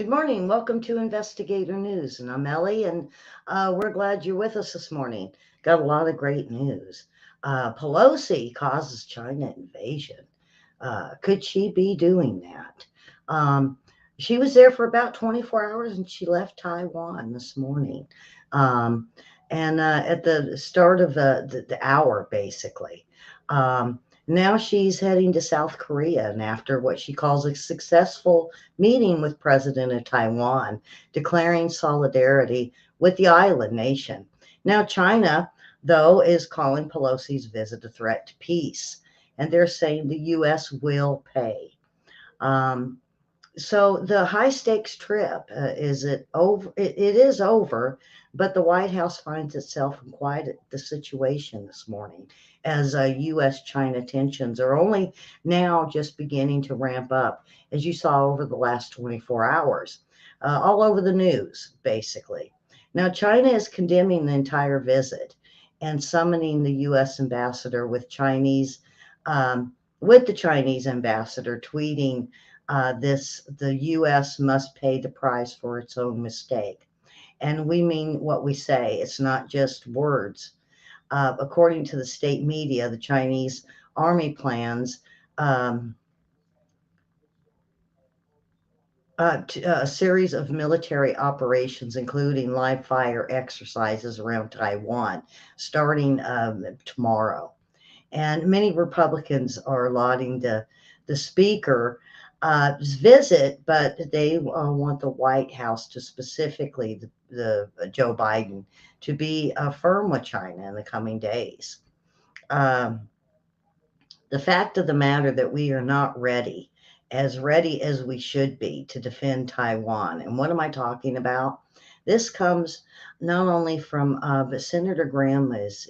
Good morning. Welcome to Investigator News. And I'm Ellie, and we're glad you're with us this morning. Got a lot of great news. Pelosi causes China invasion. Could she be doing that? Um, she was there for about 24 hours and she left Taiwan this morning. Um, and at the start of the hour, basically. Um, Now she's heading to South Korea, and after what she calls a successful meeting with President of Taiwan, declaring solidarity with the island nation. Now, China, though, is calling Pelosi's visit a threat to peace, and they're saying the U.S. will pay. Um, so the high stakes trip is it over? It is over, but the White House finds itself in quite the situation this morning, as U.S. China tensions are only now just beginning to ramp up, as you saw over the last 24 hours, all over the news, basically. Now China is condemning the entire visit and summoning the U.S. ambassador with the Chinese ambassador tweeting the U.S. must pay the price for its own mistake. And we mean what we say. It's not just words. According to the state media, the Chinese army plans um, a series of military operations, including live fire exercises around Taiwan, starting tomorrow. And many Republicans are lauding the speaker visit, but they want the White House to specifically the Joe Biden to be firm with China in the coming days. Um, the fact of the matter that we are not ready as we should be to defend Taiwan. And what am I talking about? This comes not only from, but Senator Graham is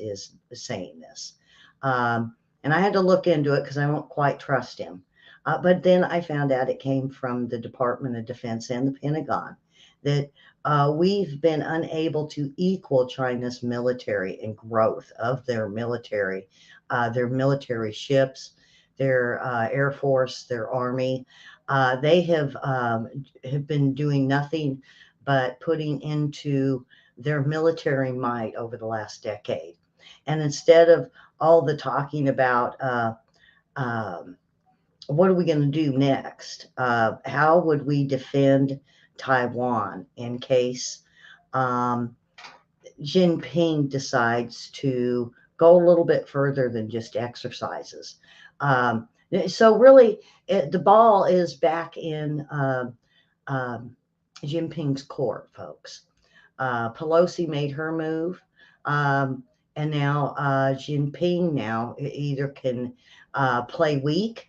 saying this. And I had to look into it because I don't quite trust him. But then I found out it came from the Department of Defense and the Pentagon that we've been unable to equal China's military and growth of their military ships, their air force, their army. They have been doing nothing but putting into their military might over the last decade. And instead of all the talking about um, what are we going to do next? How would we defend Taiwan in case um, Jinping decides to go a little bit further than just exercises? Um, so really, the ball is back in um, Jinping's court, folks. Pelosi made her move, um, and now Jinping now either can play weak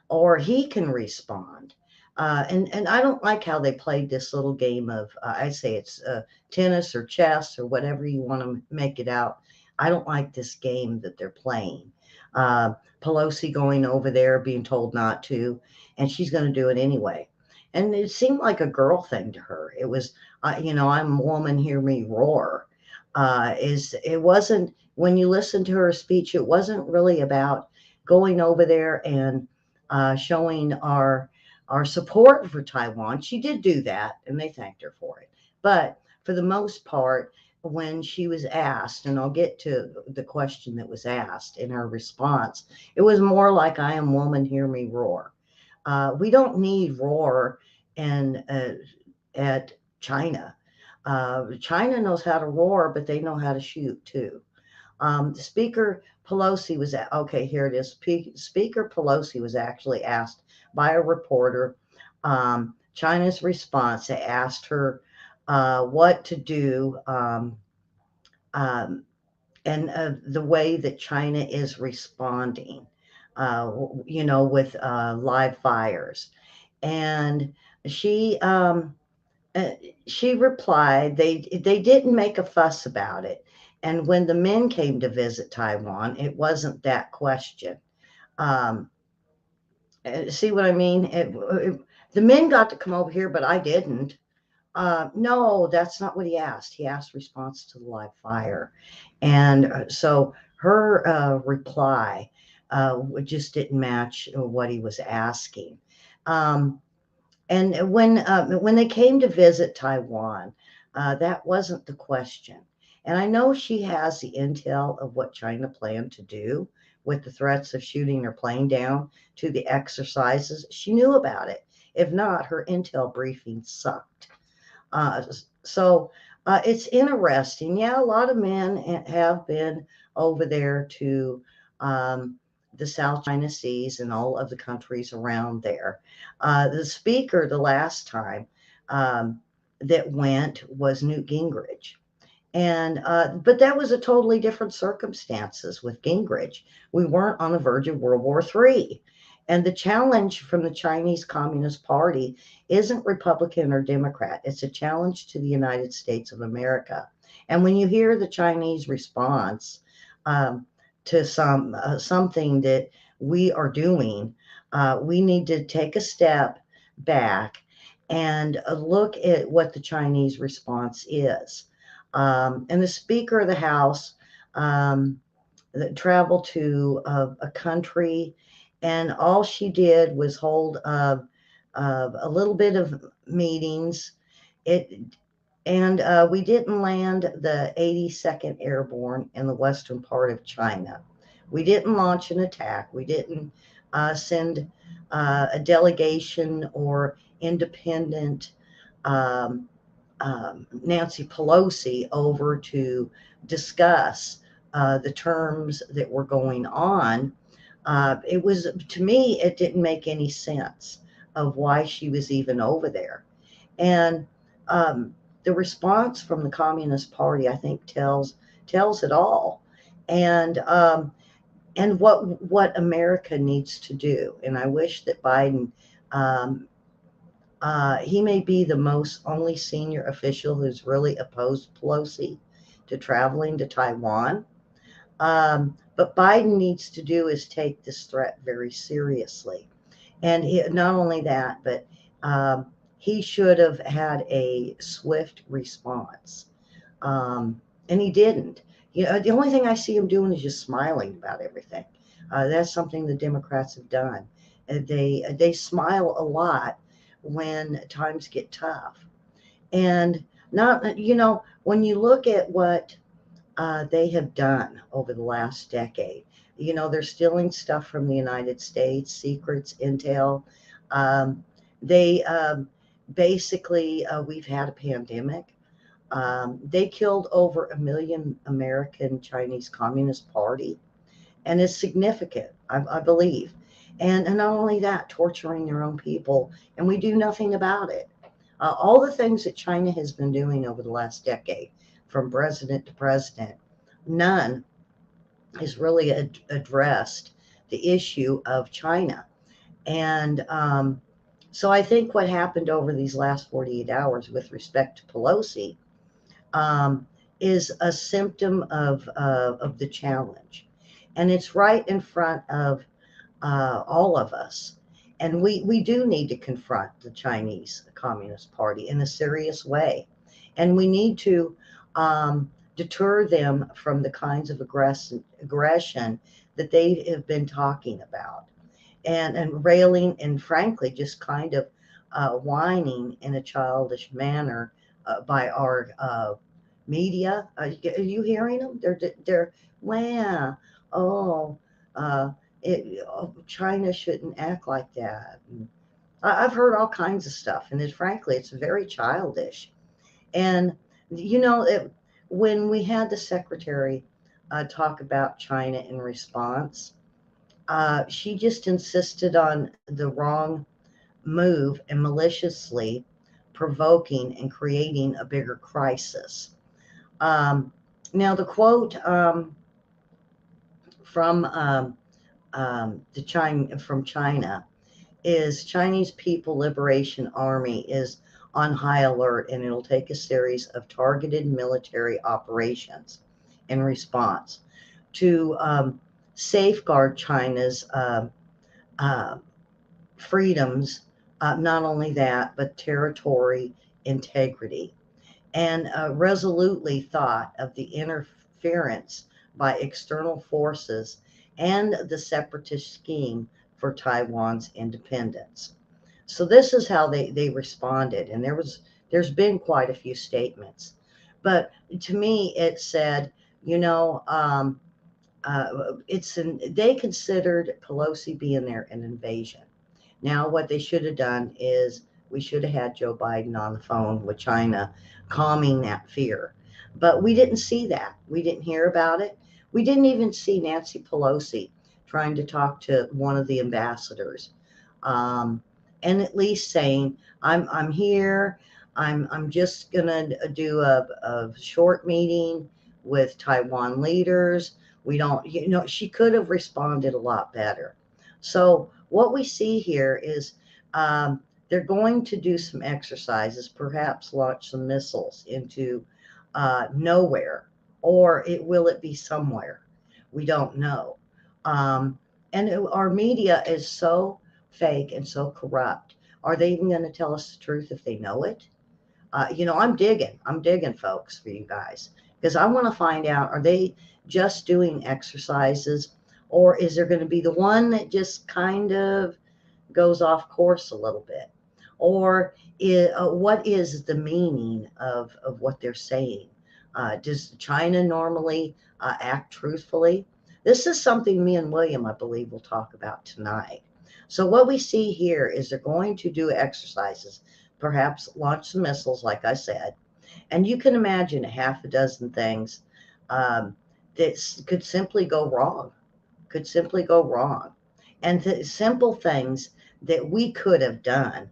or he can respond. And I don't like how they played this little game of I say it's tennis or chess or whatever you want to make it out. I don't like this game that they're playing. Pelosi going over there being told not to, and she's going to do it anyway. And it seemed like a girl thing to her. It was, I'm a woman, hear me roar. It wasn't when you listen to her speech, it wasn't really about going over there and showing our support for Taiwan. She did do that, and they thanked her for it. But for the most part, when she was asked, and I'll get to the question that was asked in her response, it was more like, I am woman, hear me roar. We don't need roar and at China. China knows how to roar, but they know how to shoot too. Speaker Pelosi was okay. Here it is. Speaker Pelosi was actually asked by a reporter China's response. They asked her what to do, um, and the way that China is responding. With live fires, and she um, uh, she replied they didn't make a fuss about it. And when the men came to visit Taiwan, it wasn't that question. Um, See what I mean? The men got to come over here, but I didn't. No, that's not what he asked. He asked response to the live fire. And so her reply just didn't match what he was asking. Um, And when they came to visit Taiwan, that wasn't the question. And I know she has the intel of what China planned to do with the threats of shooting their plane down to the exercises. She knew about it. If not, her intel briefing sucked. Uh, so it's interesting. Yeah, a lot of men have been over there to um, the South China Seas and all of the countries around there. The speaker the last time um, that went was Newt Gingrich. And but that was a totally different circumstances with Gingrich. We weren't on the verge of World War III. And the challenge from the Chinese Communist Party isn't Republican or Democrat. It's a challenge to the United States of America. And when you hear the Chinese response um, to something that we are doing, we need to take a step back and look at what the Chinese response is. And the Speaker of the House um, that traveled to a country, and all she did was hold a little bit of meetings. It and we didn't land the 82nd Airborne in the western part of China. We didn't launch an attack. We didn't send a delegation or independent um, Nancy Pelosi over to discuss the terms that were going on. It was, to me, it didn't make any sense of why she was even over there. And um, the response from the Communist Party, I think, tells it all. And what America needs to do. And I wish that Biden um, he may be the most only senior official who's really opposed Pelosi to traveling to Taiwan. But Biden needs to do is take this threat very seriously. And not only that, but he should have had a swift response. And he didn't. You know, the only thing I see him doing is just smiling about everything. That's something the Democrats have done. They smile a lot when times get tough, and not when you look at what they have done over the last decade. They're stealing stuff from the United States, secrets, intel. Um, they basically we've had a pandemic. They killed over 1 million American Chinese Communist Party, and it's significant, I believe. And not only that, torturing their own people, and we do nothing about it. All the things that China has been doing over the last decade, from president to president, none has really addressed the issue of China. And so I think what happened over these last 48 hours with respect to Pelosi um, is a symptom of the challenge. And it's right in front of all of us. And we do need to confront the Chinese Communist Party in a serious way. And we need to deter them from the kinds of aggression that they have been talking about, and railing, and frankly, just kind of whining in a childish manner by our media. Are you hearing them? They're wow, oh, uh, China shouldn't act like that. And I've heard all kinds of stuff, and frankly, it's very childish. And you know, when we had the secretary talk about China in response, she just insisted on the wrong move and maliciously provoking and creating a bigger crisis. Um, Now, the quote from from China is Chinese People Liberation Army is on high alert, and it'll take a series of targeted military operations in response to safeguard China's uh, freedoms, not only that, but territory integrity, and resolutely thought of the interference by external forces and the separatist scheme for Taiwan's independence. So this is how they responded, and there's been quite a few statements, but to me it said, you know, they considered Pelosi being there an invasion. Now, what they should have done is we should have had Joe Biden on the phone with China, calming that fear. But we didn't see that. We didn't hear about it. We didn't even see Nancy Pelosi trying to talk to one of the ambassadors, um, and at least saying, I'm here. I'm just gonna do a short meeting with Taiwan leaders. We don't, you know, she could have responded a lot better. So what we see here is um, they're going to do some exercises, perhaps launch some missiles into nowhere, or will it be somewhere? We don't know. Um, and our media is so fake and so corrupt. Are they even going to tell us the truth if they know it? You know, I'm digging, folks, for you guys, because I want to find out, are they just doing exercises, or is there going to be the one that just kind of goes off course a little bit? Or what is the meaning of what they're saying? Does China normally act truthfully? This is something me and William, I believe, will talk about tonight. So, what we see here is they're going to do exercises, perhaps launch some missiles, like I said, and you can imagine a half a dozen things um, that could simply go wrong, could simply go wrong. And the simple things that we could have done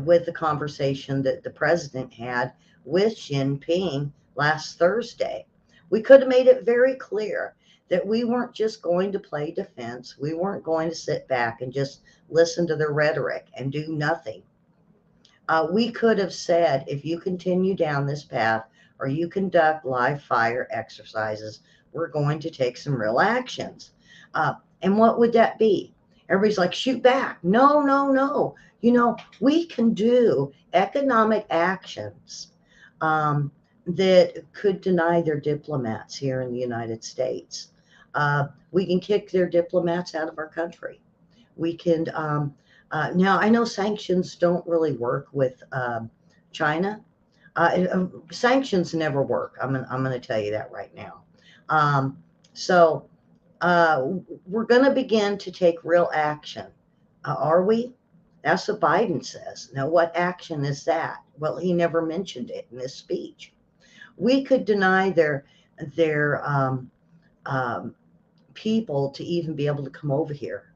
with the conversation that the president had with Xi Jinping last Thursday. We could have made it very clear that we weren't just going to play defense. We weren't going to sit back and just listen to their rhetoric and do nothing. We could have said, if you continue down this path or you conduct live fire exercises, we're going to take some real actions. And what would that be? Everybody's like, shoot back. No, no, no. You know, we can do economic actions um, that could deny their diplomats here in the United States. We can kick their diplomats out of our country. We can now I know sanctions don't really work with China. Sanctions never work. I'm going to tell you that right now. Um, so uh, we're going to begin to take real action. Are we? That's what Biden says. Now, what action is that? Well, he never mentioned it in his speech. We could deny their um, people to even be able to come over here.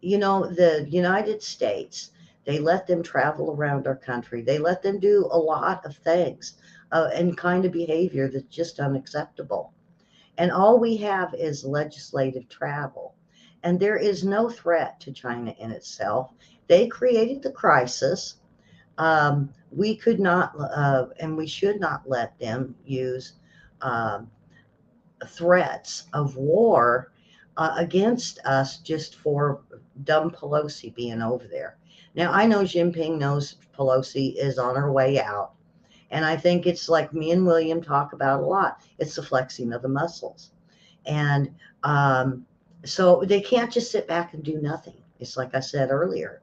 You know, the United States, they let them travel around our country. They let them do a lot of things and kind of behavior that's just unacceptable. And all we have is legislative travel. And there is no threat to China in itself. They created the crisis. We could not, and we should not let them use um, threats of war against us just for dumb Pelosi being over there. Now, I know Jinping knows Pelosi is on her way out. And I think it's like me and William talk about a lot. It's the flexing of the muscles. And um, so they can't just sit back and do nothing. It's like I said earlier.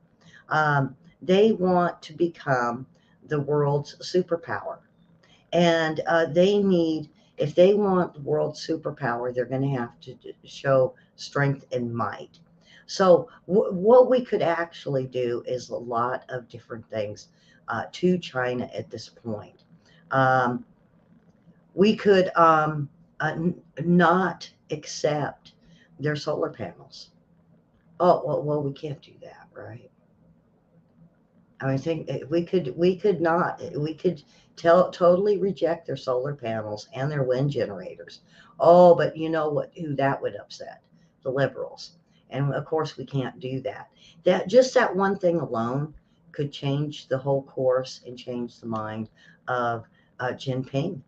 Um, they want to become the world's superpower. And they need, if they want world superpower, they're going to have to show strength and might. So, what we could actually do is a lot of different things to China at this point. Um, we could not accept their solar panels. Oh, well, we can't do that, right? I mean, I think we could not, we could totally reject their solar panels and their wind generators. Oh, but you know what, who that would upset? The liberals. And of course, we can't do that. That one thing alone could change the whole course and change the mind of Jinping.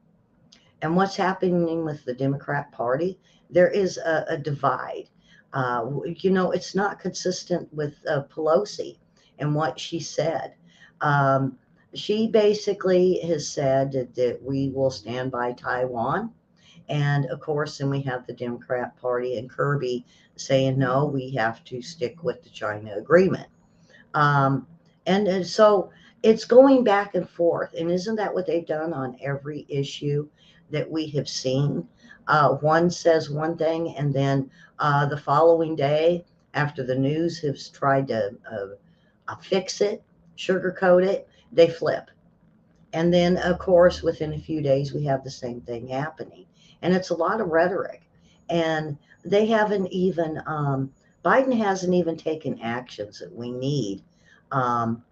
And what's happening with the Democrat Party? There is a divide. You know, it's not consistent with Pelosi and what she said. Um, she basically has said that we will stand by Taiwan. And of course, then we have the Democrat Party and Kirby saying, no, we have to stick with the China agreement. Um, and so it's going back and forth. And isn't that what they've done on every issue that we have seen? One says one thing, and then the following day, after the news has tried to fix it, sugarcoat it, they flip. And then, of course, within a few days, we have the same thing happening. And it's a lot of rhetoric. And they haven't even, Biden hasn't even taken actions that we need um,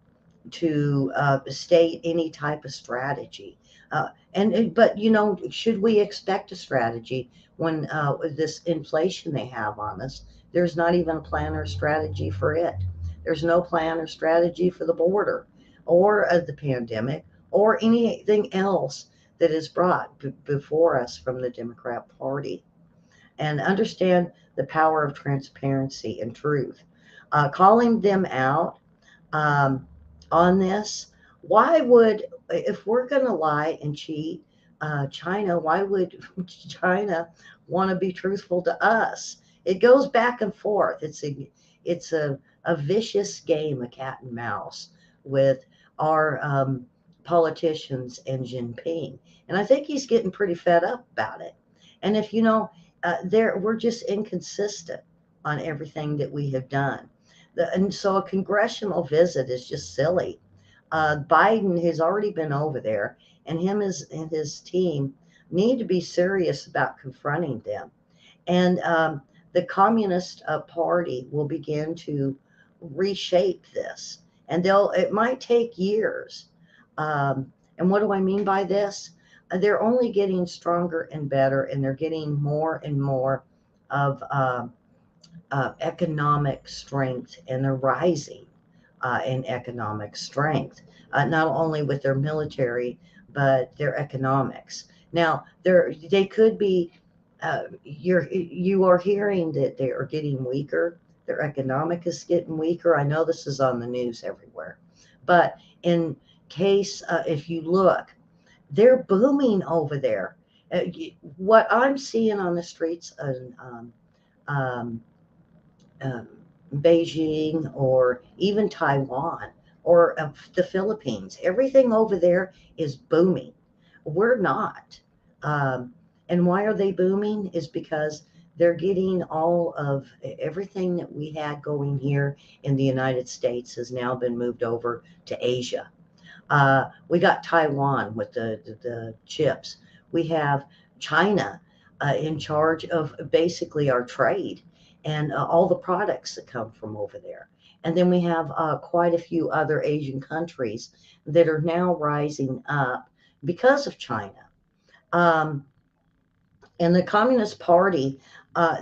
to state any type of strategy. But should we expect a strategy when this inflation they have on us? There's not even a plan or strategy for it. There's no plan or strategy for the border, or the pandemic, or anything else that is brought before us from the Democrat Party. And understand the power of transparency and truth. Calling them out um, on this. Why would, if we're going to lie and cheat, China, why would China want to be truthful to us? It goes back and forth. It's a vicious game of cat and mouse with our politicians and Jinping. And I think he's getting pretty fed up about it. And if you know, we're just inconsistent on everything that we have done. And so a congressional visit is just silly. Biden has already been over there, and and his team need to be serious about confronting them. And the Communist Party will begin to reshape this, and it might take years. Um, and what do I mean by this? They're only getting stronger and better, and they're getting more and more of economic strength, and they're rising in economic strength, not only with their military, but their economics. Now, they could be, you are hearing that they are getting weaker. Their economic is getting weaker. I know this is on the news everywhere, but in case, if you look, they're booming over there. What I'm seeing on the streets in um, um, Beijing or even Taiwan or the Philippines. Everything over there is booming. We're not. Um, and why are they booming? Is because they're getting all of everything that we had going here in the United States has now been moved over to Asia. We got Taiwan with the chips. We have China in charge of basically our trade and all the products that come from over there. And then we have quite a few other Asian countries that are now rising up because of China. Um, and the Communist Party,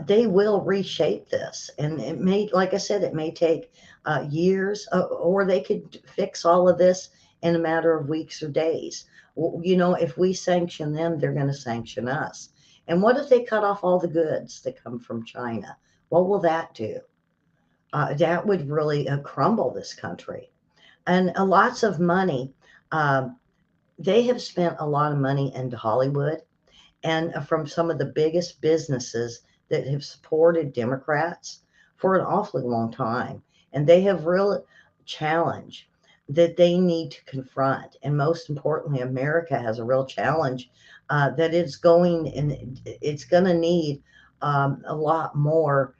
they will reshape this. And it may, like I said, it may take years, or they could fix all of this in a matter of weeks or days. If we sanction them, they're going to sanction us. And what if they cut off all the goods that come from China? What will that do? That would really crumble this country. And lots of money. Um, they have spent a lot of money into Hollywood and from some of the biggest businesses that have supported Democrats for an awfully long time. And they have real challenge that they need to confront. And most importantly, America has a real challenge that it's going to need a lot more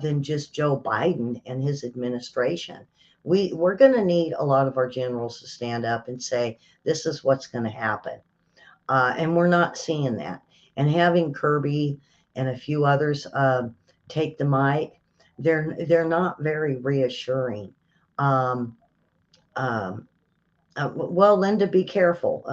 than just Joe Biden and his administration. We're going to need a lot of our generals to stand up and say, this is what's going to happen. And we're not seeing that. And having Kirby and a few others take the mic, they're not very reassuring. Um, um, well, Linda, be careful.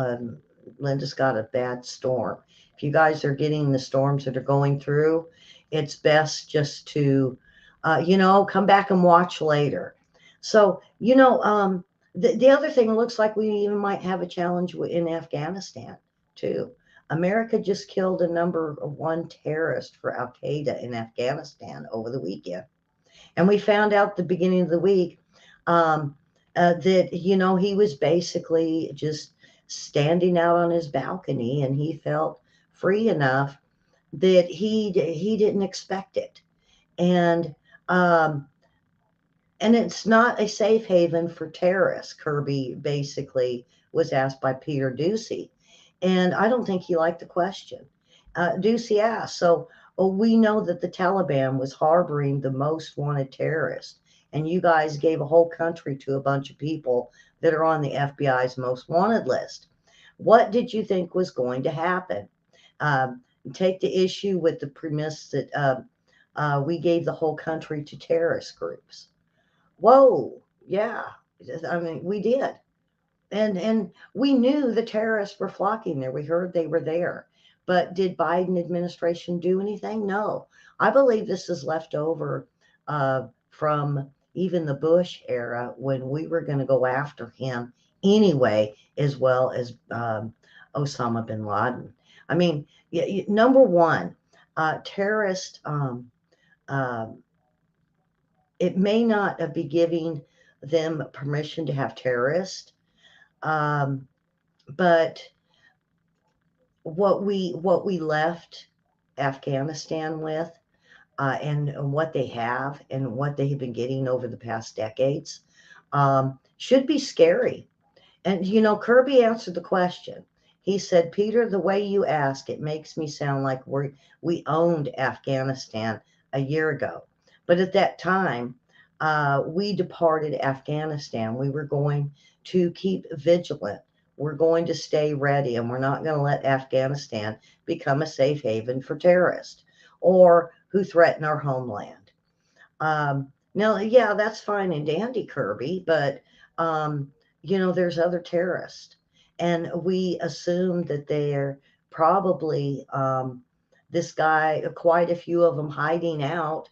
Linda's got a bad storm. If you guys are getting the storms that are going through, it's best just to, come back and watch later. So, the other thing, looks like we even might have a challenge in Afghanistan too. America just killed a number one terrorist for Al Qaeda in Afghanistan over the weekend. And we found out the beginning of the week um, that, he was basically just standing out on his balcony, and he felt free enough that he didn't expect it. And um, And it's not a safe haven for terrorists, Kirby basically was asked by Peter Ducey. And I don't think he liked the question. Ducey asked, so we know that the Taliban was harboring the most wanted terrorists, and you guys gave a whole country to a bunch of people that are on the FBI's most wanted list. What did you think was going to happen? Um, Take the issue with the premise that we gave the whole country to terrorist groups. Whoa, yeah. I mean, we did. And we knew the terrorists were flocking there. We heard they were there. But did Biden administration do anything? No. I believe this is left over from even the Bush era when we were going to go after him anyway, as well as Osama bin Laden. I mean, number one, terrorist. Um, it may not be giving them permission to have terrorists, um, but what we left Afghanistan with, and what they have and what they have been getting over the past decades, should be scary. And Kirby answered the question. He said, Peter, the way you ask, it makes me sound like we owned Afghanistan a year ago. But at that time, we departed Afghanistan. We were going to keep vigilant. We're going to stay ready, and we're not going to let Afghanistan become a safe haven for terrorists or who threaten our homeland. Now, yeah, that's fine and dandy, Kirby, but there's other terrorists, and we assume that they're probably this guy, quite a few of them hiding out,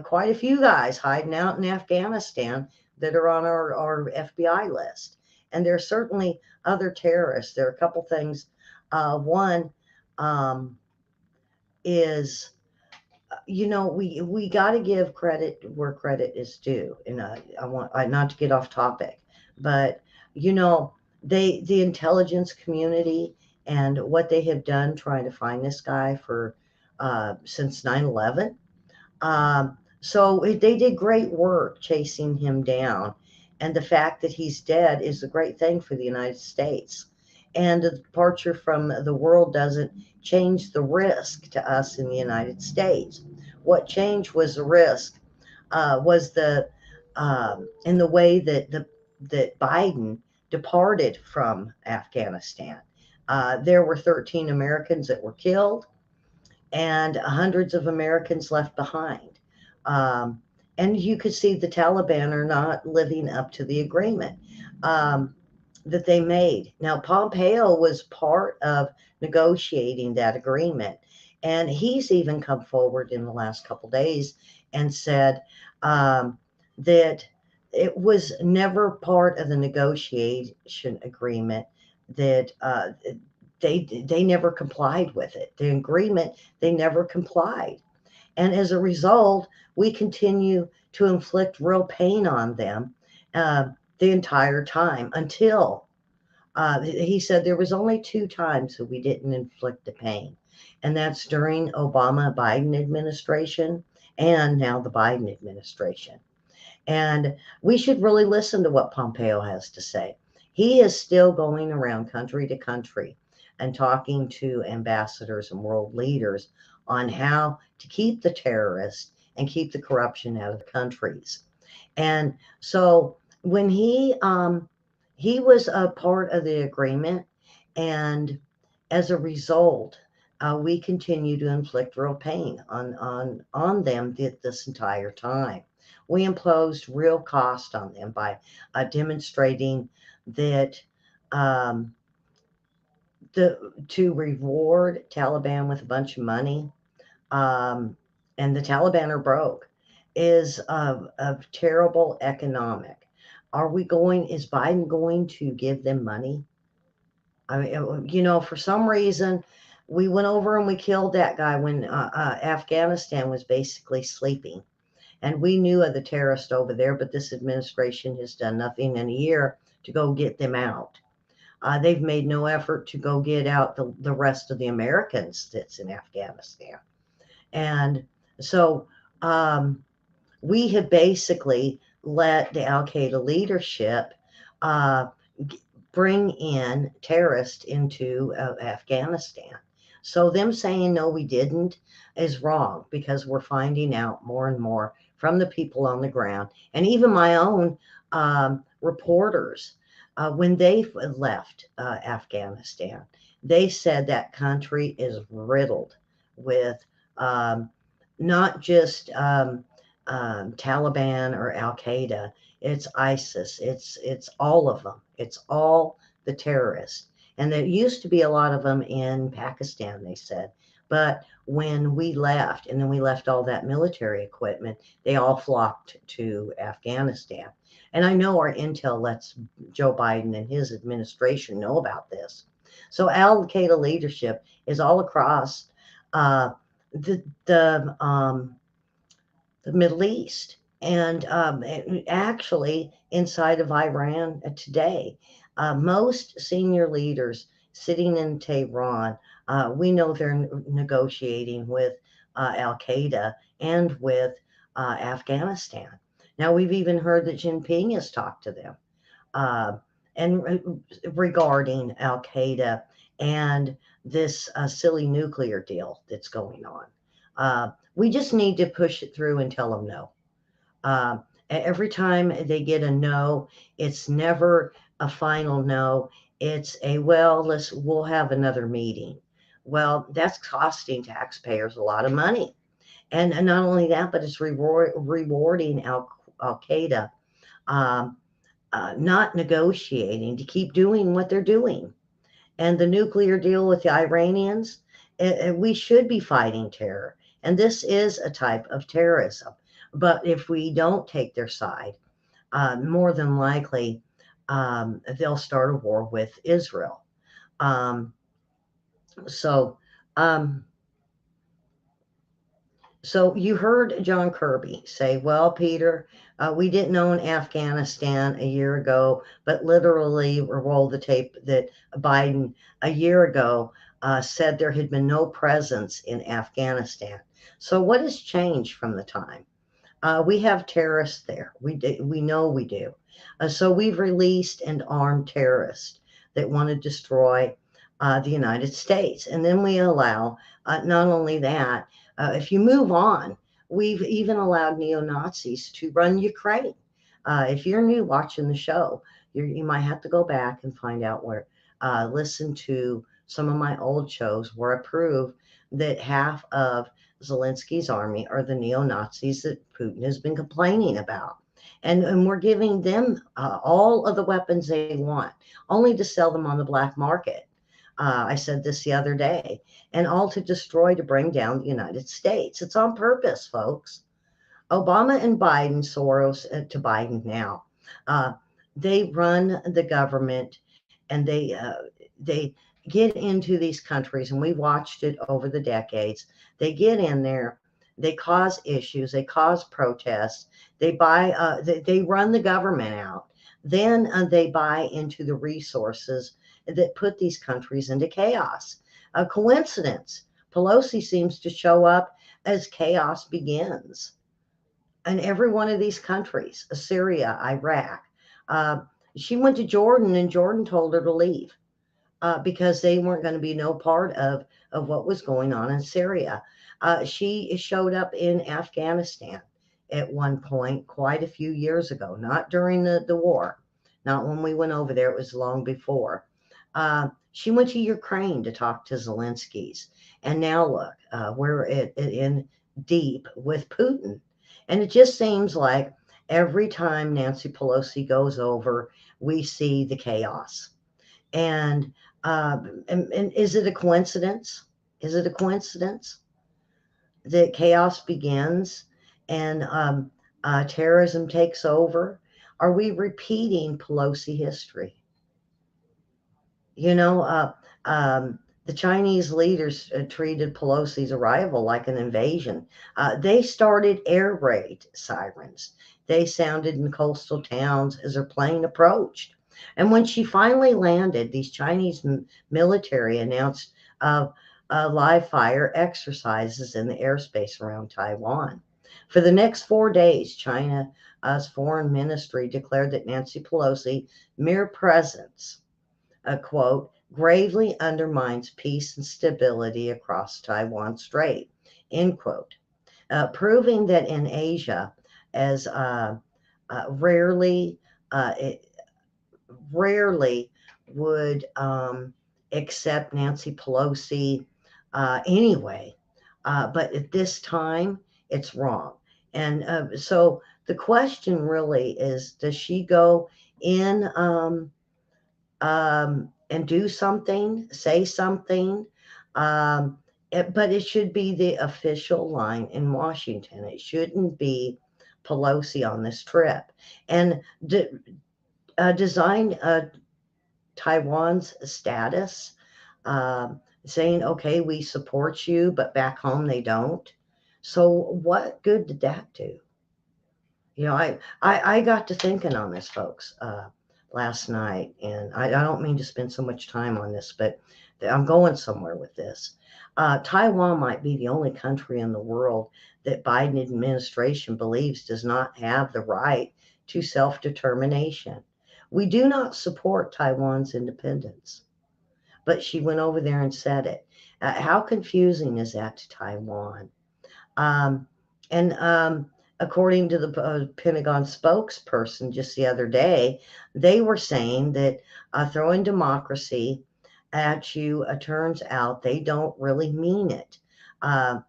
quite a few guys hiding out in Afghanistan that are on our FBI list, and there's certainly other terrorists. There are a couple things. One um, is we got to give credit where credit is due, and I want not to get off topic, but you know the intelligence community and what they have done trying to find this guy for since 9/11. So they did great work chasing him down, and the fact that he's dead is a great thing for the United States. And the departure from the world doesn't change the risk to us in the United States. What changed was the risk, was the in the way that Biden departed from Afghanistan. There were 13 Americans that were killed and hundreds of Americans left behind. Um, and you could see the Taliban are not living up to the agreement that they made. Now, Pompeo was part of negotiating that agreement, and he's even come forward in the last couple days and said that it was never part of the negotiation agreement, that they never complied with it. The agreement, they never complied. And as a result, we continue to inflict real pain on them uh, the entire time until he said there was only two times that we didn't inflict the pain, and that's during Obama Biden administration and now the Biden administration. And we should really listen to what Pompeo has to say. He is still going around country to country and talking to ambassadors and world leaders on how to keep the terrorists and keep the corruption out of the countries. And so when he was a part of the agreement, and as a result, we continue to inflict real pain on them this entire time. We imposed real cost on them by demonstrating that um, to reward Taliban with a bunch of money, um, and the Taliban are broke, is of terrible economic. Is Biden going to give them money? I mean, for some reason, we went over and we killed that guy when Afghanistan was basically sleeping. And we knew of the terrorists over there, but this administration has done nothing in a year to go get them out. They've made no effort to go get out the rest of the Americans that's in Afghanistan. And so um, we have basically let the Al Qaeda leadership uh, bring in terrorists into Afghanistan. So them saying no, we didn't is wrong, because we're finding out more and more from the people on the ground, and even my own reporters, when they left Afghanistan, they said that country is riddled with um, not just Taliban or Al Qaeda. It's ISIS. It's all of them. It's all the terrorists. And there used to be a lot of them in Pakistan, they said. But when we left, and then we left all that military equipment, they all flocked to Afghanistan. And I know our intel lets Joe Biden and his administration know about this. So Al Qaeda leadership is all across uh, the the Middle East, and actually inside of Iran today. Most senior leaders sitting in Tehran, we know they're negotiating with Al Qaeda and with Afghanistan. Now, we've even heard that Jinping has talked to them, uh, and regarding Al Qaeda and this silly nuclear deal that's going on. We just need to push it through and tell them no. Uh, every time they get a no, it's never a final no. It's a, well, we'll have another meeting. Well, that's costing taxpayers a lot of money. And not only that, but it's rewarding Al Qaeda, um, not negotiating to keep doing what they're doing. And the nuclear deal with the Iranians, we should be fighting terror. And this is a type of terrorism. But if we don't take their side, more than likely they'll start a war with Israel. Um, so, um, So you heard John Kirby say, well, Peter, we didn't own Afghanistan a year ago, but literally roll the tape that Biden a year ago said there had been no presence in Afghanistan. So what has changed from the time? We have terrorists there. We know we do. So we've released and armed terrorists that want to destroy the United States. And then we allow, not only that, if you move on, we've even allowed neo Nazis to run Ukraine. If you're new watching the show, you might have to go back and find out where, listen to some of my old shows where I prove that half of Zelensky's army are the neo Nazis that Putin has been complaining about. And we're giving them all of the weapons they want, only to sell them on the black market. I said this the other day, and all to destroy, to bring down the United States. It's on purpose, folks. Obama and Biden, Soros to Biden now, uh, they run the government, and they get into these countries, and we watched it over the decades. They get in there, they cause issues, they cause protests, they buy, they run the government out. Then they buy into the resources that put these countries into chaos. A coincidence. Pelosi seems to show up as chaos begins in every one of these countries, Syria, Iraq. Uh, she went to Jordan, and Jordan told her to leave because they weren't going to be no part of what was going on in Syria. She showed up in Afghanistan at one point quite a few years ago, not during the war, not when we went over there, it was long before. She went to Ukraine to talk to Zelensky's. And now look, we're in deep with Putin. And it just seems like every time Nancy Pelosi goes over, we see the chaos. And, and is it a coincidence? Is it a coincidence that chaos begins and terrorism takes over? Are we repeating Pelosi history? You know, the Chinese leaders treated Pelosi's arrival like an invasion. They started air raid sirens. They sounded in coastal towns as her plane approached. And when she finally landed, these Chinese military announced live fire exercises in the airspace around Taiwan. For the next 4 days, China foreign ministry declared that Nancy Pelosi mere presence, a quote, gravely undermines peace and stability across Taiwan Strait, end quote. Proving that in Asia, as rarely, it rarely would accept Nancy Pelosi anyway. But at this time, it's wrong. And so the question really is, does she go in and do something, say something? But it should be the official line in Washington. It shouldn't be Pelosi on this trip. And design Taiwan's status, saying, okay, we support you, but back home they don't. So what good did that do? I got to thinking on this, folks, last night, and I don't mean to spend so much time on this, but I'm going somewhere with this. Taiwan might be the only country in the world that Biden administration believes does not have the right to self-determination. We do not support Taiwan's independence, but she went over there and said it. How confusing is that to Taiwan? Um, and according to the Pentagon spokesperson just the other day, they were saying that throwing democracy at you, turns out they don't really mean it. Uh,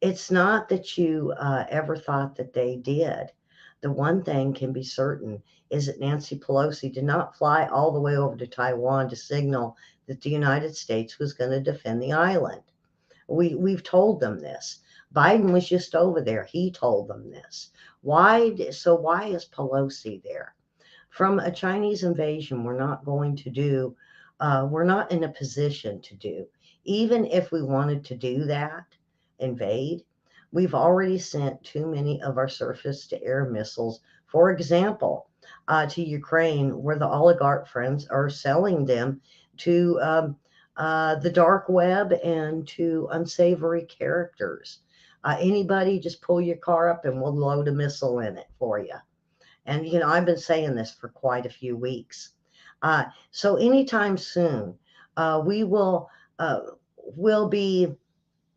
it's not that you ever thought that they did. The one thing can be certain is that Nancy Pelosi did not fly all the way over to Taiwan to signal that the United States was going to defend the island. We've told them this. Biden was just over there. He told them this. Why is Pelosi there? From a Chinese invasion, we're not in a position to do. Even if we wanted to do that, invade, we've already sent too many of our surface to air missiles, for example, to Ukraine, where the oligarch friends are selling them to the dark web and to unsavory characters. Anybody, just pull your car up and we'll load a missile in it for you. And, I've been saying this for quite a few weeks. So anytime soon, we uh, will be,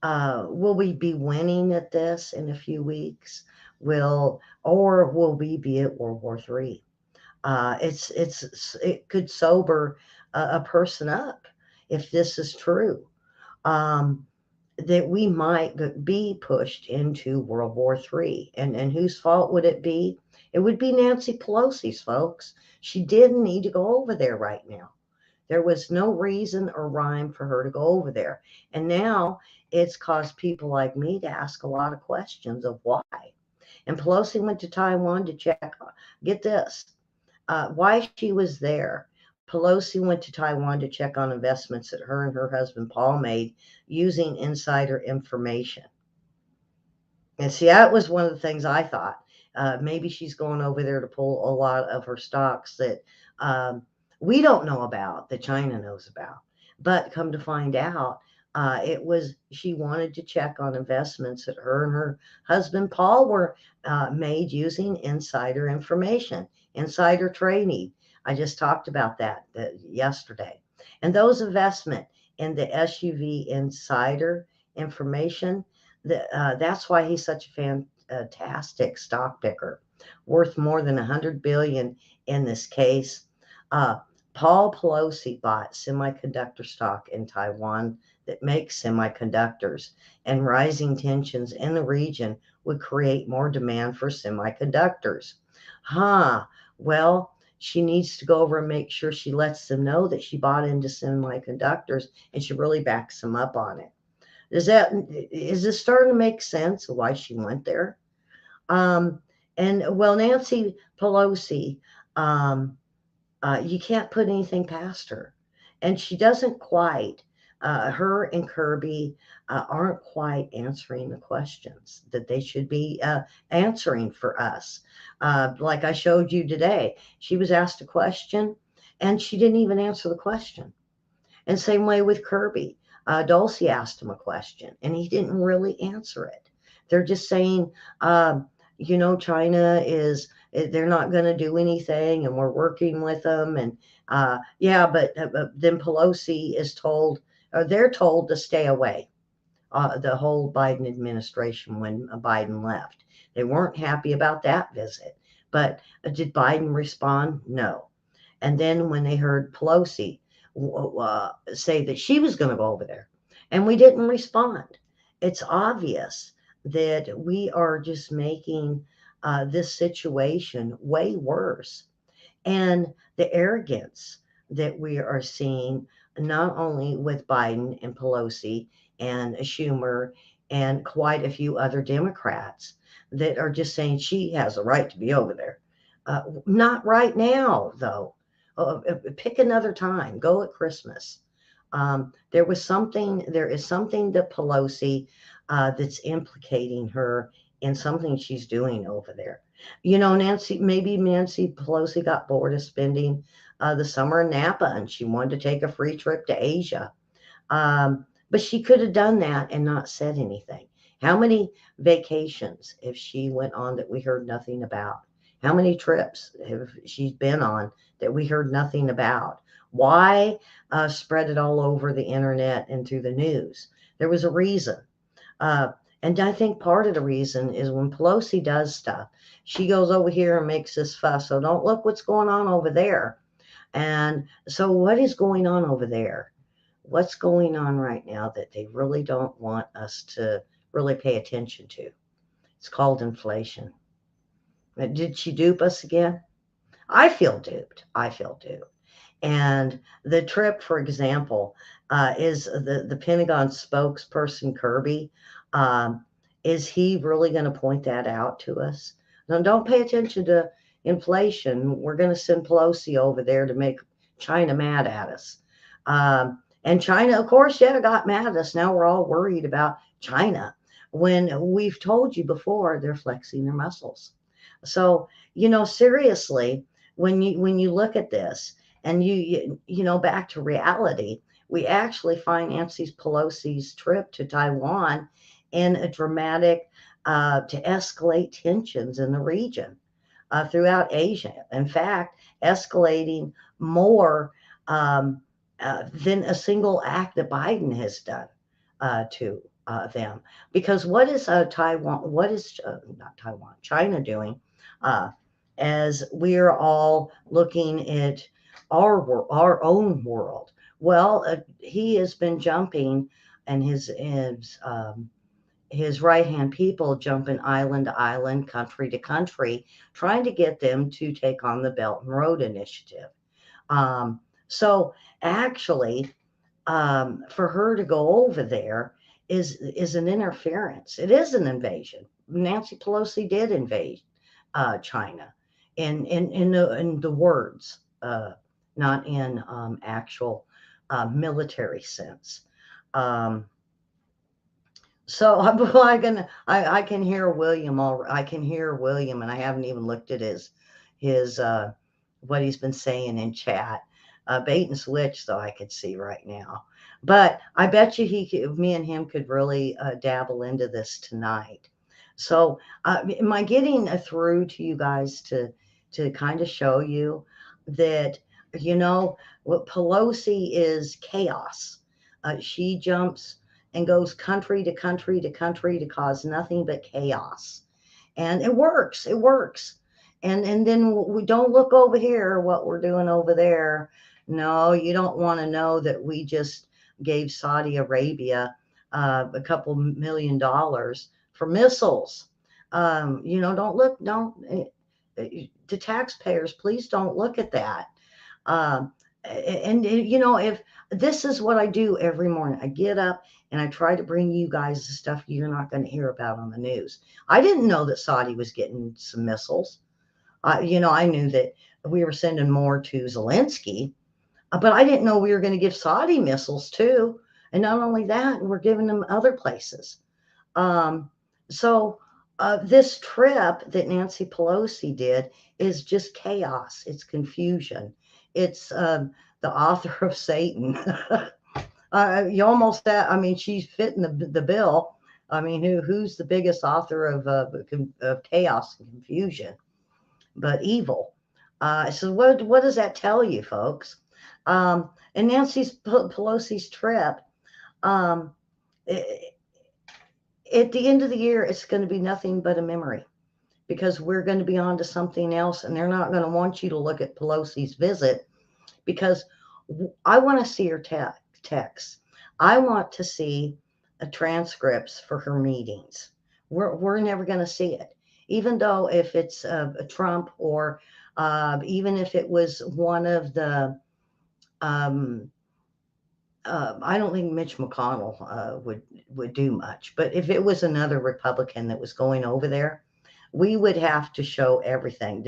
will we be winning at this in a few weeks? Or will we be at World War III? It could sober a person up if this is true. Um, that we might be pushed into World War III. And whose fault would it be? It would be Nancy Pelosi's, folks. She didn't need to go over there right now. There was no reason or rhyme for her to go over there. And now it's caused people like me to ask a lot of questions of why. And Pelosi went to Taiwan to check, get this, why she was there. Pelosi went to Taiwan to check on investments that her and her husband Paul made using insider information. And see, that was one of the things I thought. Maybe she's going over there to pull a lot of her stocks that we don't know about, that China knows about. But come to find out, she wanted to check on investments that her and her husband Paul were made using insider information, insider trading. I just talked about that yesterday. And those investment in the SUV insider information, that's why he's such a fantastic stock picker, worth more than 100 billion in this case. Uh, Paul Pelosi bought semiconductor stock in Taiwan that makes semiconductors, and rising tensions in the region would create more demand for semiconductors. Well, she needs to go over and make sure she lets them know that she bought into semiconductors and she really backs them up on it. Is this starting to make sense of why she went there? Um, and well, Nancy Pelosi, um, you can't put anything past her. And she doesn't quite, her and Kirby aren't quite answering the questions that they should be answering for us. Like I showed you today, she was asked a question and she didn't even answer the question. And same way with Kirby. Dulcie asked him a question and he didn't really answer it. They're just saying, China they're not going to do anything, and we're working with them. And yeah, but then Pelosi is told, or they're told to stay away. The whole Biden administration when Biden left. They weren't happy about that visit. But did Biden respond? No. And then when they heard Pelosi say that she was going to go over there, and we didn't respond, it's obvious that we are just making this situation way worse. And the arrogance that we are seeing, not only with Biden and Pelosi and Schumer and quite a few other Democrats that are just saying she has a right to be over there. Not right now, though. Pick another time. Go at Christmas. There is something that Pelosi that's implicating her in something she's doing over there. Maybe Nancy Pelosi got bored of spending the summer in Napa and she wanted to take a free trip to Asia. But she could have done that and not said anything. How many vacations if she went on that we heard nothing about? How many trips have she been on that we heard nothing about? Why spread it all over the internet and through the news? There was a reason. Uh, and I think part of the reason is when Pelosi does stuff, she goes over here and makes this fuss. So don't look what's going on over there. And so, what is going on over there? What's going on right now that they really don't want us to really pay attention to? It's called inflation. Did she dupe us again? I feel duped. I feel duped. And the trip, for example, is the Pentagon spokesperson Kirby. Um, is he really going to point that out to us? No, don't pay attention to inflation. We're going to send Pelosi over there to make China mad at us. And China, of course, yeah, got mad at us. Now we're all worried about China when we've told you before they're flexing their muscles. So, seriously, when you look at this, and back to reality, we actually financed Pelosi's trip to Taiwan in a dramatic to escalate tensions in the region throughout Asia. In fact, escalating more than a single act that Biden has done to them. Because what is Taiwan? What is not Taiwan? China doing? Uh, as we're all looking at our own world. Well, he has been jumping, and his right hand people jumping island to island, country to country, trying to get them to take on the Belt and Road Initiative. So actually, for her to go over there is an interference. It is an invasion. Nancy Pelosi did invade China in the words, not in actual military sense. Um, so I can hear William I can hear William, and I haven't even looked at his what he's been saying in chat. Bait and switch, though, I could see right now. But I bet you me and him could really dabble into this tonight. So, am I getting through to you guys to kind of show you that what Pelosi is chaos? She jumps and goes country to country to country to cause nothing but chaos, and it works. It works. And then we don't look over here what we're doing over there. No, you don't want to know that we just gave Saudi Arabia a couple $1 million for missiles. Don't look, don't, the taxpayers, please don't look at that. If this is what I do every morning, I get up and I try to bring you guys the stuff you're not going to hear about on the news. I didn't know that Saudi was getting some missiles. I knew that we were sending more to Zelensky, but I didn't know we were going to give Saudi missiles too. And not only that, we're giving them other places. So this trip that Nancy Pelosi did is just chaos. It's confusion. It's the author of Satan. You almost that. I mean, she's fitting the bill. I mean, who's the biggest author of chaos and confusion? But evil. So what does that tell you, folks? And Pelosi's trip. Um, at the end of the year, it's going to be nothing but a memory because we're going to be on to something else, and they're not going to want you to look at Pelosi's visit because I want to see her text. I want to see transcripts for her meetings. We're never going to see it, even though if it's a Trump or even if it was one of the um, I don't think Mitch McConnell would do much, but if it was another Republican that was going over there, we would have to show everything.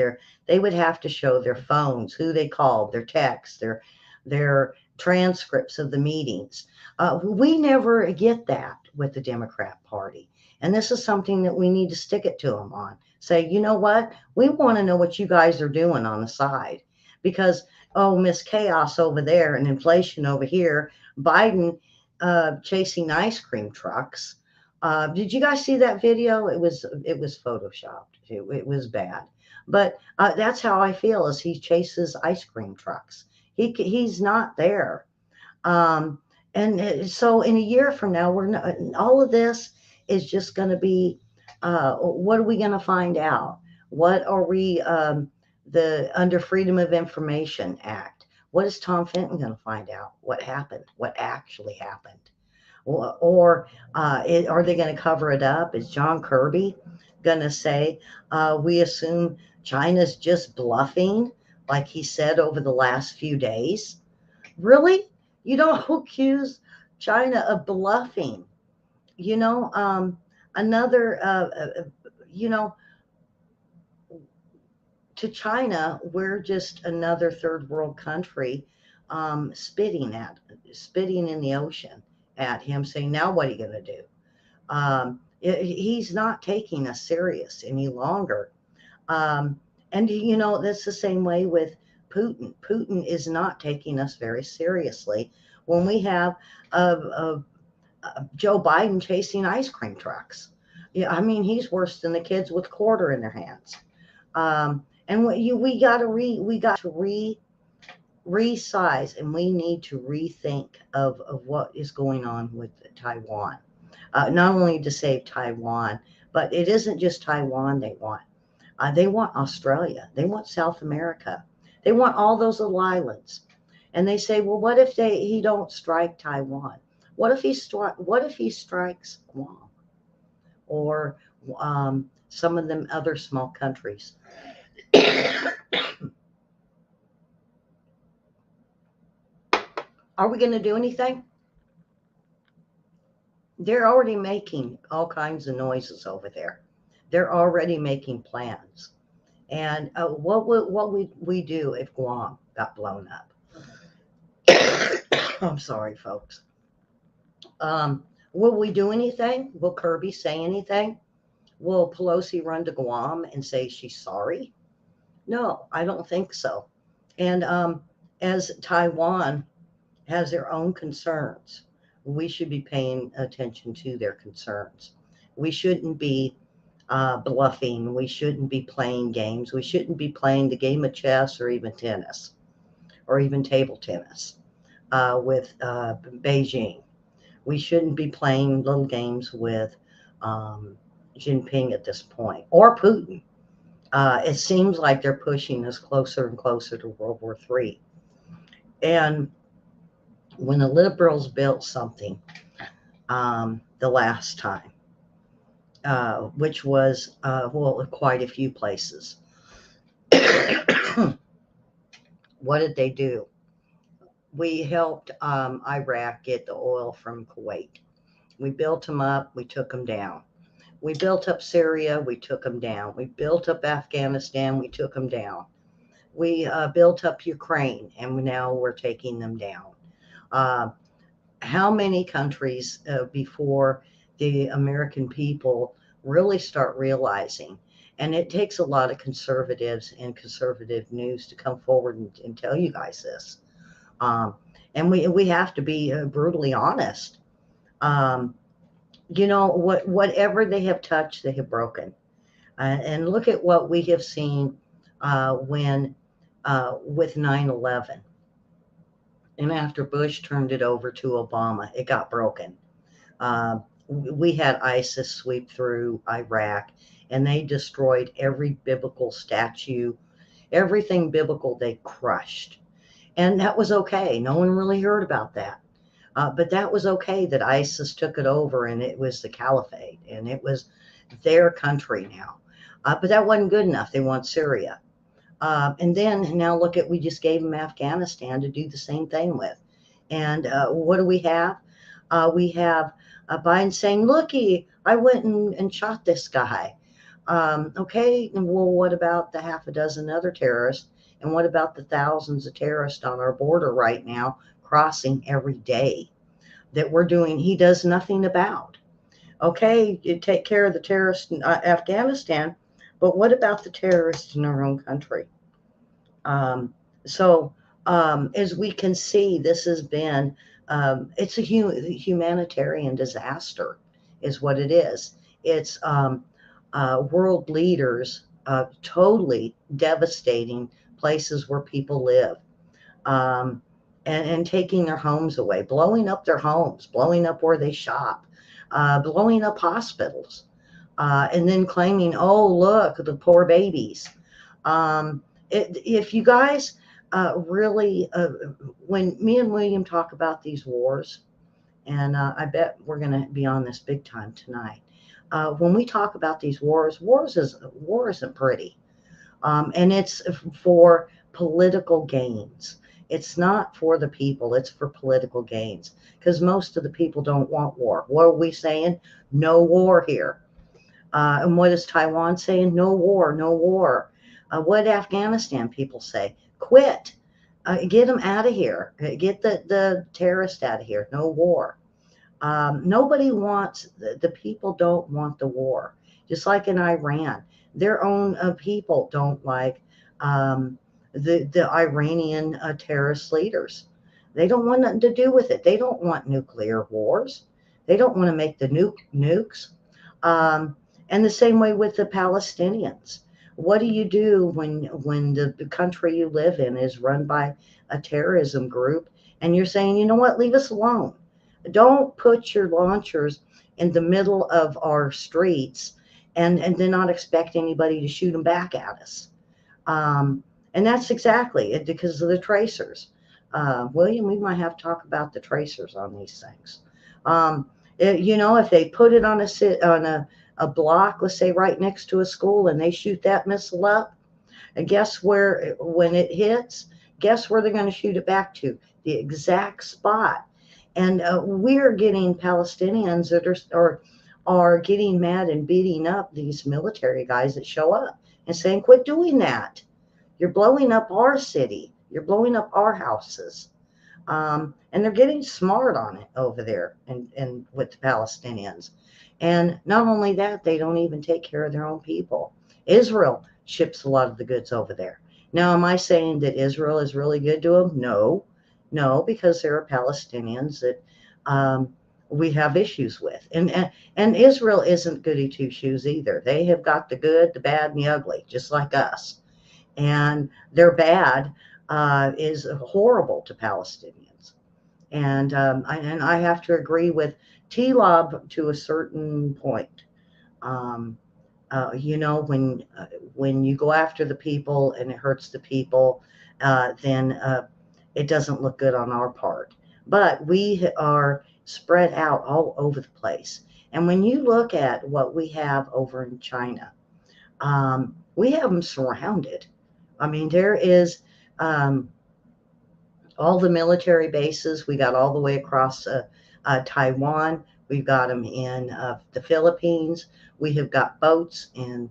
They would have to show their phones, who they called, their texts, their transcripts of the meetings. We never get that with the Democrat Party, and this is something that we need to stick it to them on. Say, you know what? We want to know what you guys are doing on the side, because Miss Chaos over there and inflation over here. Biden chasing ice cream trucks. Did you guys see that video? It was photoshopped. It was bad, but that's how I feel as he chases ice cream trucks. He's not there, um, and so in a year from now, we're not, all of this is just going to be. What are we going to find out? What are we the under Freedom of Information Act? What is Tom Fenton going to find out? What happened? What actually happened? Or are they going to cover it up? Is John Kirby going to say, we assume China's just bluffing, like he said over the last few days? Really? You don't accuse China of bluffing. You know, another, you know, to China, we're just another third world country spitting in the ocean at him, saying, now what are you going to do? He's not taking us serious any longer. And, that's the same way with Putin. Putin is not taking us very seriously when we have Joe Biden chasing ice cream trucks. Yeah, I mean, he's worse than the kids with a quarter in their hands. And we got to resize, and we need to rethink of what is going on with Taiwan. Not only to save Taiwan, but it isn't just Taiwan they want. They want Australia. They want South America. They want all those little islands. And they say, well, what if he don't strike Taiwan? What if he strikes Guam or some of them other small countries? Are we going to do anything? They're already making all kinds of noises over there. They're already making plans. And what would we do if Guam got blown up? I'm sorry, folks. Will we do anything? Will Kirby say anything? Will Pelosi run to Guam and say she's sorry? No, I don't think so. And as Taiwan has their own concerns, we should be paying attention to their concerns. We shouldn't be bluffing. We shouldn't be playing games. We shouldn't be playing the game of chess or even tennis or even table tennis with Beijing. We shouldn't be playing little games with Jinping at this point or Putin. It seems like they're pushing us closer and closer to World War III. And when the liberals built something the last time, which was, quite a few places, what did they do? We helped Iraq get the oil from Kuwait. We built them up. We took them down. We built up Syria. We took them down. We built up Afghanistan. We took them down. We built up Ukraine, and now we're taking them down. How many countries before the American people really start realizing? And it takes a lot of conservatives and conservative news to come forward and tell you guys this. And we have to be brutally honest. whatever they have touched, they have broken. And look at what we have seen when with 9/11, and after Bush turned it over to Obama, it got broken. Uh, we had ISIS sweep through Iraq, and they destroyed every biblical statue, everything biblical they crushed. And that was okay. No one really heard about that. But that was okay that ISIS took it over and it was the caliphate and it was their country now. But that wasn't good enough. They want Syria. And then now look at, we just gave them Afghanistan to do the same thing with. And what do we have? We have Biden saying, looky, I went and shot this guy. Okay, well, what about the half a dozen other terrorists? And what about the thousands of terrorists on our border right now crossing every day that we're doing? He does nothing about. Okay, you take care of the terrorists in Afghanistan, but what about the terrorists in our own country? Um, so, as we can see, this has been, it's a humanitarian disaster, is what it is. It's world leaders totally devastating places where people live, um, and taking their homes away, blowing up their homes, blowing up where they shop, blowing up hospitals, and then claiming, oh, look, the poor babies. Um, if you guys really, when me and William talk about these wars, and I bet we're going to be on this big time tonight. When we talk about these wars, war isn't pretty, and it's for political gains. It's not for the people. It's for political gains because most of the people don't want war. What are we saying? No war here. And what is Taiwan saying? No war, no war. What Afghanistan people say? Quit. Get them out of here. Get the terrorists out of here. No war. Nobody wants, the people don't want the war. Just like in Iran, their own people don't like the Iranian terrorist leaders. They don't want nothing to do with it. They don't want nuclear wars. They don't want to make the nukes. Um, and the same way with the Palestinians. What do you do when the country you live in is run by a terrorism group and you're saying, you know what, leave us alone. Don't put your launchers in the middle of our streets and then not expect anybody to shoot them back at us. Um, and that's exactly it because of the tracers. William, we might have to talk about the tracers on these things. If they put it on a block, let's say right next to a school, and they shoot that missile up, and guess where, when it hits, guess where they're going to shoot it back to? The exact spot. And we're getting Palestinians that are getting mad and beating up these military guys that show up and saying, quit doing that. You're blowing up our city. You're blowing up our houses. And they're getting smart on it over there and with the Palestinians. And not only that, they don't even take care of their own people. Israel ships a lot of the goods over there. Now, am I saying that Israel is really good to them? No, no, because there are Palestinians that we have issues with. And Israel isn't goody two shoes either. They have got the good, the bad, and the ugly, just like us. And their bad is horrible to Palestinians. And I have to agree with T-Lob to a certain point. Um, when you go after the people and it hurts the people, then it doesn't look good on our part. But we are spread out all over the place. And when you look at what we have over in China, we have them surrounded. I mean, there is all the military bases. We got all the way across Taiwan. We've got them in the Philippines. We have got boats and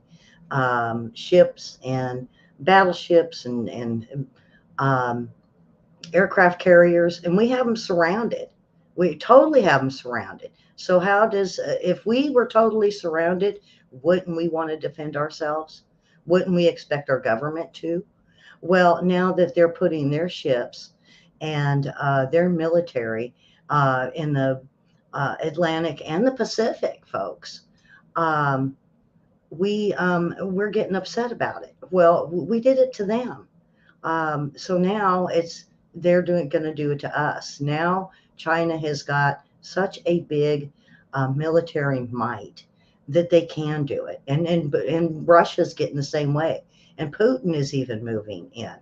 ships and battleships and aircraft carriers, and we have them surrounded. We totally have them surrounded. So how does, if we were totally surrounded, wouldn't we want to defend ourselves? Wouldn't we expect our government to? Well, now that they're putting their ships and their military in the Atlantic and the Pacific, folks. Um, we're getting upset about it. Well, we did it to them. So now they're going to do it to us. Now China has got such a big military might that they can do it, and Russia's getting the same way, and Putin is even moving in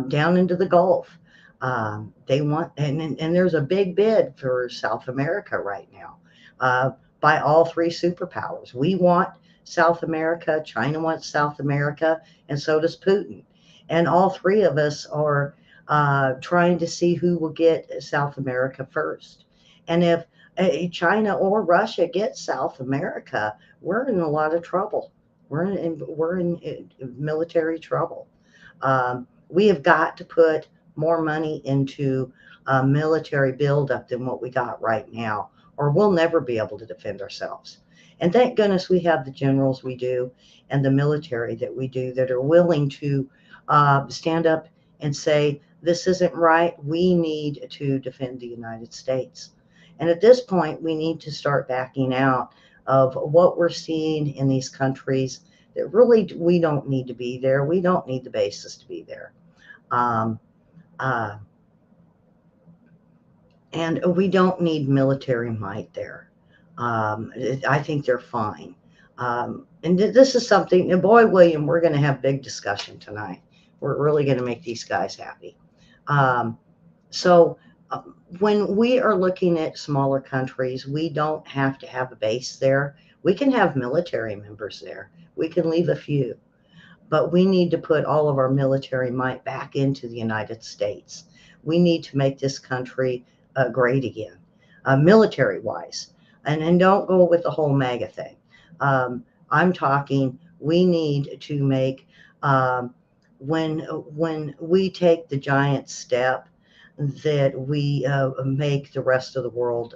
down into the Gulf. They want, and there's a big bid for South America right now by all three superpowers. We want South America, China wants South America, and so does Putin. And all three of us are trying to see who will get South America first. And if China or Russia gets South America, we're in a lot of trouble. We're in military trouble. We have got to put more money into military buildup than what we got right now, or we'll never be able to defend ourselves. And thank goodness we have the generals we do and the military that we do that are willing to stand up and say, this isn't right. We need to defend the United States. And at this point, we need to start backing out of what we're seeing in these countries that really we don't need to be there. We don't need the bases to be there. Um, uh, and we don't need military might there. I think they're fine. And this is something, and boy, William, we're going to have big discussion tonight. We're really going to make these guys happy. Um, so uh, when we are looking at smaller countries, we don't have to have a base there. We can have military members there. We can leave a few, but we need to put all of our military might back into the United States. We need to make this country great again, military wise. And don't go with the whole MAGA thing. I'm talking, we need to make, um, when we take the giant step, that we make the rest of the world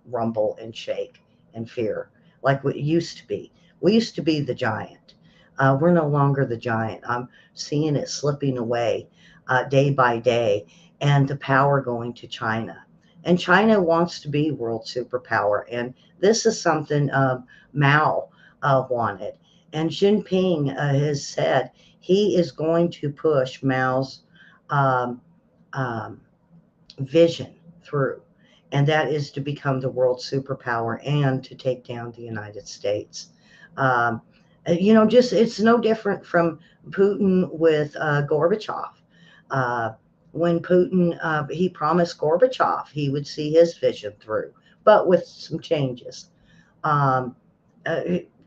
rumble and shake and fear like we used to be. We used to be the giant. We're no longer the giant. I'm seeing it slipping away day by day, and the power going to China. And China wants to be world superpower. And this is something Mao wanted. And Jinping has said he is going to push Mao's um, um, vision through. And that is to become the world superpower and to take down the United States. Um, just it's no different from Putin with Gorbachev. Uh, when Putin, he promised Gorbachev he would see his vision through, but with some changes. Um, uh,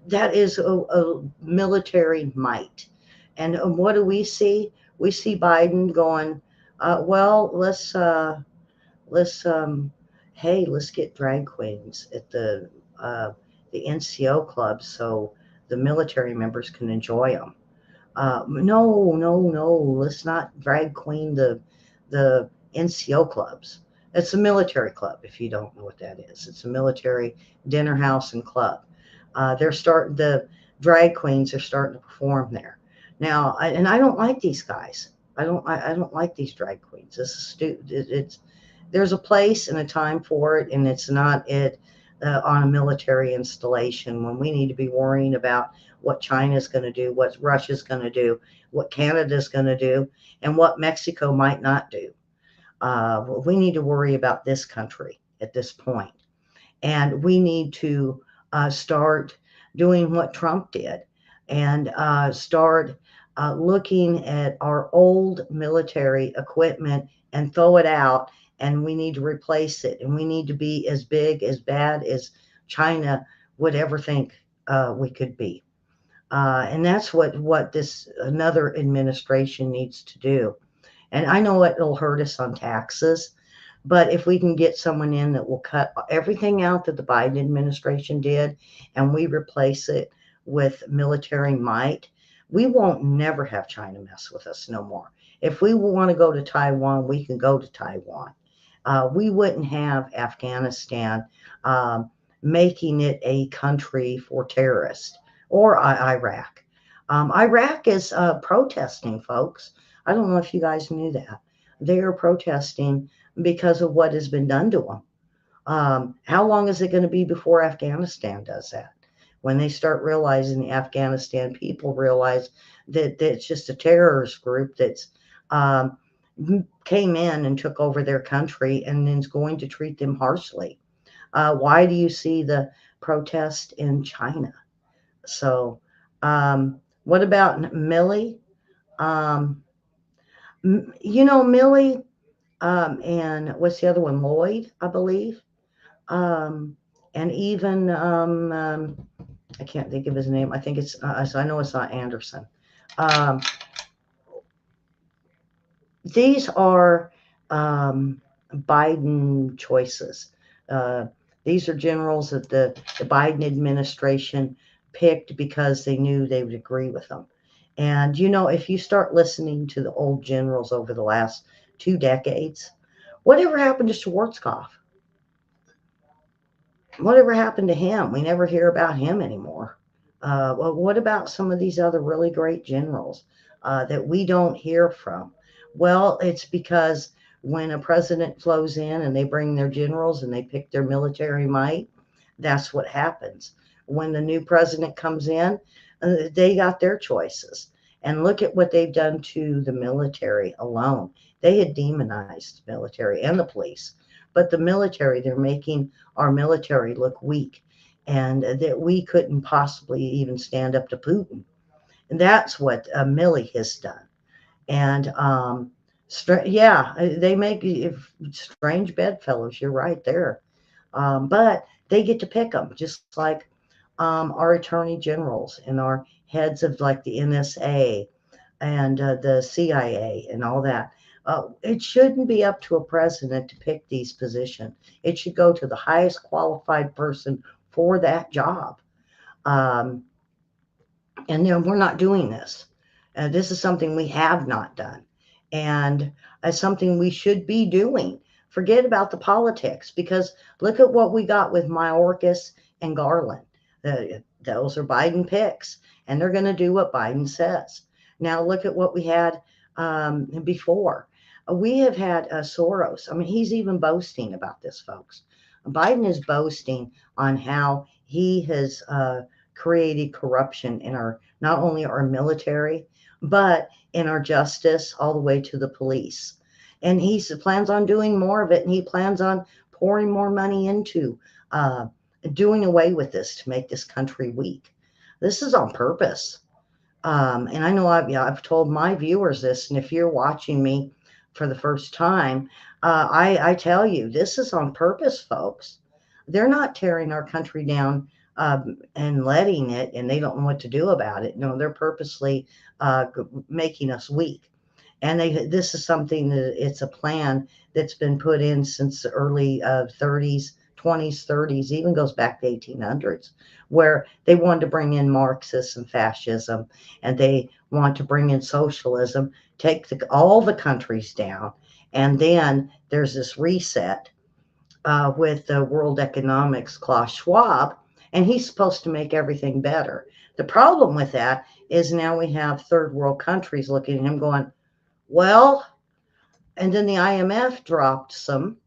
that is a military might. And what do we see? We see Biden going, well, let's hey, let's get drag queens at the NCO clubs so the military members can enjoy them. No, no, no. Let's not drag queen the NCO clubs. It's a military club. If you don't know what that is, it's a military dinner house and club. The drag queens are starting to perform there now, and I don't like these guys. I don't like these drag queens. This is stupid. It's there's a place and a time for it, and it's not it on a military installation when we need to be worrying about what China's going to do, what Russia's going to do, what Canada's going to do, and what Mexico might not do. We need to worry about this country at this point, and we need to start doing what Trump did and start looking at our old military equipment and throw it out, and we need to replace it, and we need to be as big, as bad as China would ever think we could be. And that's what this another administration needs to do. And I know it'll hurt us on taxes, but if we can get someone in that will cut everything out that the Biden administration did and we replace it with military might, we won't never have China mess with us no more. If we want to go to Taiwan, we can go to Taiwan. We wouldn't have Afghanistan making it a country for terrorists or Iraq. Iraq is protesting, folks. I don't know if you guys knew that. They are protesting because of what has been done to them. How long is it going to be before Afghanistan does that? When they start realizing the Afghanistan people realize that it's just a terrorist group that's um, came in and took over their country and is going to treat them harshly. Why do you see the protest in China? So, what about Millie? Um, Millie, and what's the other one? Lloyd, I believe. Um, and even I can't think of his name. I think it's I know it's not Anderson. Um, these are um, Biden choices. Uh, these are generals that the Biden administration picked because they knew they would agree with them. And if you start listening to the old generals over the last 2 decades, whatever happened to Schwarzkopf? Whatever happened to him? We never hear about him anymore. Well, what about some of these other really great generals that we don't hear from? Well, it's because when a president flows in and they bring their generals and they pick their military might, that's what happens. When the new president comes in, they got their choices. And look at what they've done to the military alone. They had demonized the military and the police, but the military, they're making our military look weak and that we couldn't possibly even stand up to Putin. And that's what Milley has done. And yeah, they make strange bedfellows. You're right there. But they get to pick them, just like our attorney generals and our heads of like the NSA and the CIA and all that. It shouldn't be up to a president to pick these positions. It should go to the highest qualified person for that job. Um, and we're not doing this. This is something we have not done, and something we should be doing. Forget about the politics because look at what we got with Mayorkas and Garland. Those are Biden picks, and they're going to do what Biden says. Now look at what we had before. We have had Soros. I mean, he's even boasting about this, folks. Biden is boasting on how he has created corruption in our not only our military but in our justice all the way to the police. And he plans on doing more of it, and he plans on pouring more money into uh, doing away with this to make this country weak. This is on purpose. And I know I've told my viewers this, and if you're watching me for the first time, I tell you, this is on purpose, folks. They're not tearing our country down and letting it, and they don't know what to do about it. No, they're purposely making us weak. And this is something that it's a plan that's been put in since the early 30s, 20s, 30s, even goes back to 1800s, where they wanted to bring in Marxism and fascism, and they want to bring in socialism, take all the countries down, and then there's this reset with the World Economics Klaus Schwab, and he's supposed to make everything better. The problem with that is now we have third world countries looking at him going, well, and then the IMF dropped some,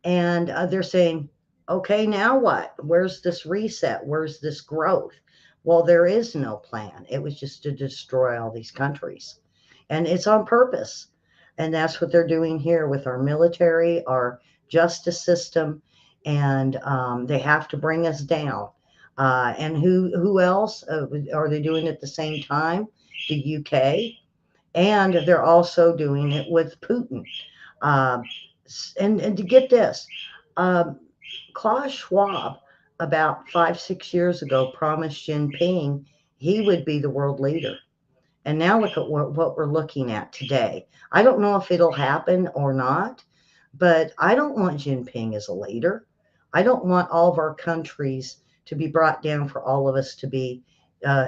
and they're saying, okay, now what? Where's this reset? Where's this growth? Well, there is no plan. It was just to destroy all these countries. And it's on purpose. And that's what they're doing here with our military, our justice system, and they have to bring us down. And who else are they doing at the same time? The UK, and they're also doing it with Putin. Um, and to get this, um, Klaus Schwab, about 5, 6 years ago, promised Jinping he would be the world leader. And now look at what we're looking at today. I don't know if it'll happen or not, but I don't want Jinping as a leader. I don't want all of our countries to be brought down for all of us to be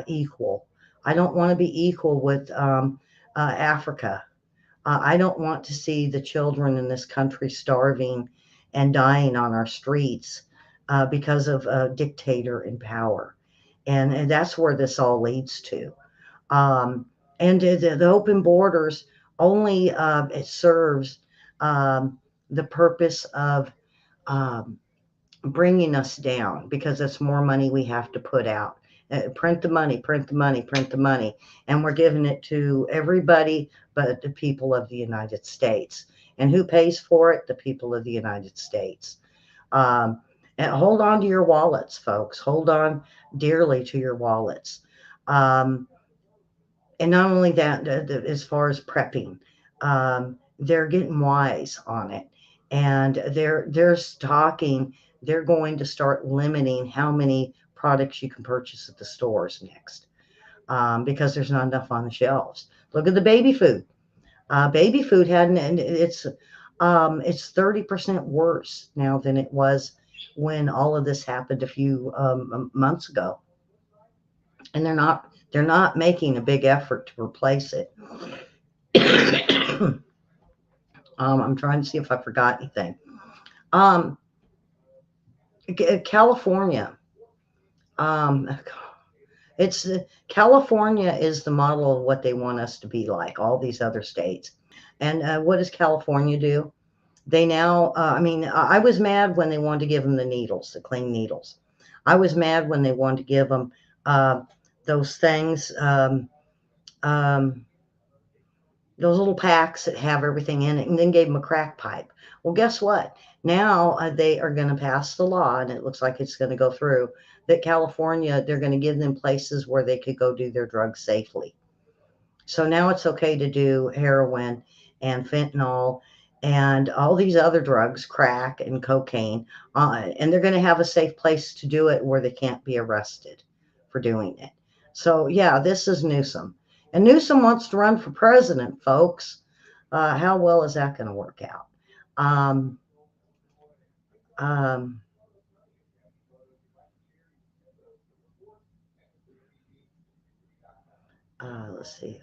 equal. I don't want to be equal with Africa. I don't want to see the children in this country starving and dying on our streets because of a dictator in power. And that's where this all leads to. Um, and the open borders only it serves the purpose of um, bringing us down because it's more money we have to put out. Print the money, print the money, print the money. And we're giving it to everybody but the people of the United States. And who pays for it? The people of the United States. Um, and hold on to your wallets, folks. Hold on dearly to your wallets. Um, and not only that, as far as prepping, they're getting wise on it, and they're stocking. They're going to start limiting how many products you can purchase at the stores next, because there's not enough on the shelves. Look at the baby food. Baby food hadn't, and it's 30% worse now than it was when all of this happened a few months ago, and they're not making a big effort to replace it. I'm trying to see if I forgot anything. Um, California. Um, it's California is the model of what they want us to be like. All these other states, and what does California do? They now. I mean, I was mad when they wanted to give them the needles, the clean needles. I was mad when they wanted to give them uh, those things. Um, those little packs that have everything in it, and then gave them a crack pipe. Well, guess what? Now they are going to pass the law, and it looks like it's going to go through, that California, they're going to give them places where they could go do their drugs safely. So now it's okay to do heroin and fentanyl and all these other drugs, crack and cocaine, and they're going to have a safe place to do it where they can't be arrested for doing it. So yeah, this is Newsom, and Newsom wants to run for president, folks. How well is that going to work out? Um, um, let's see.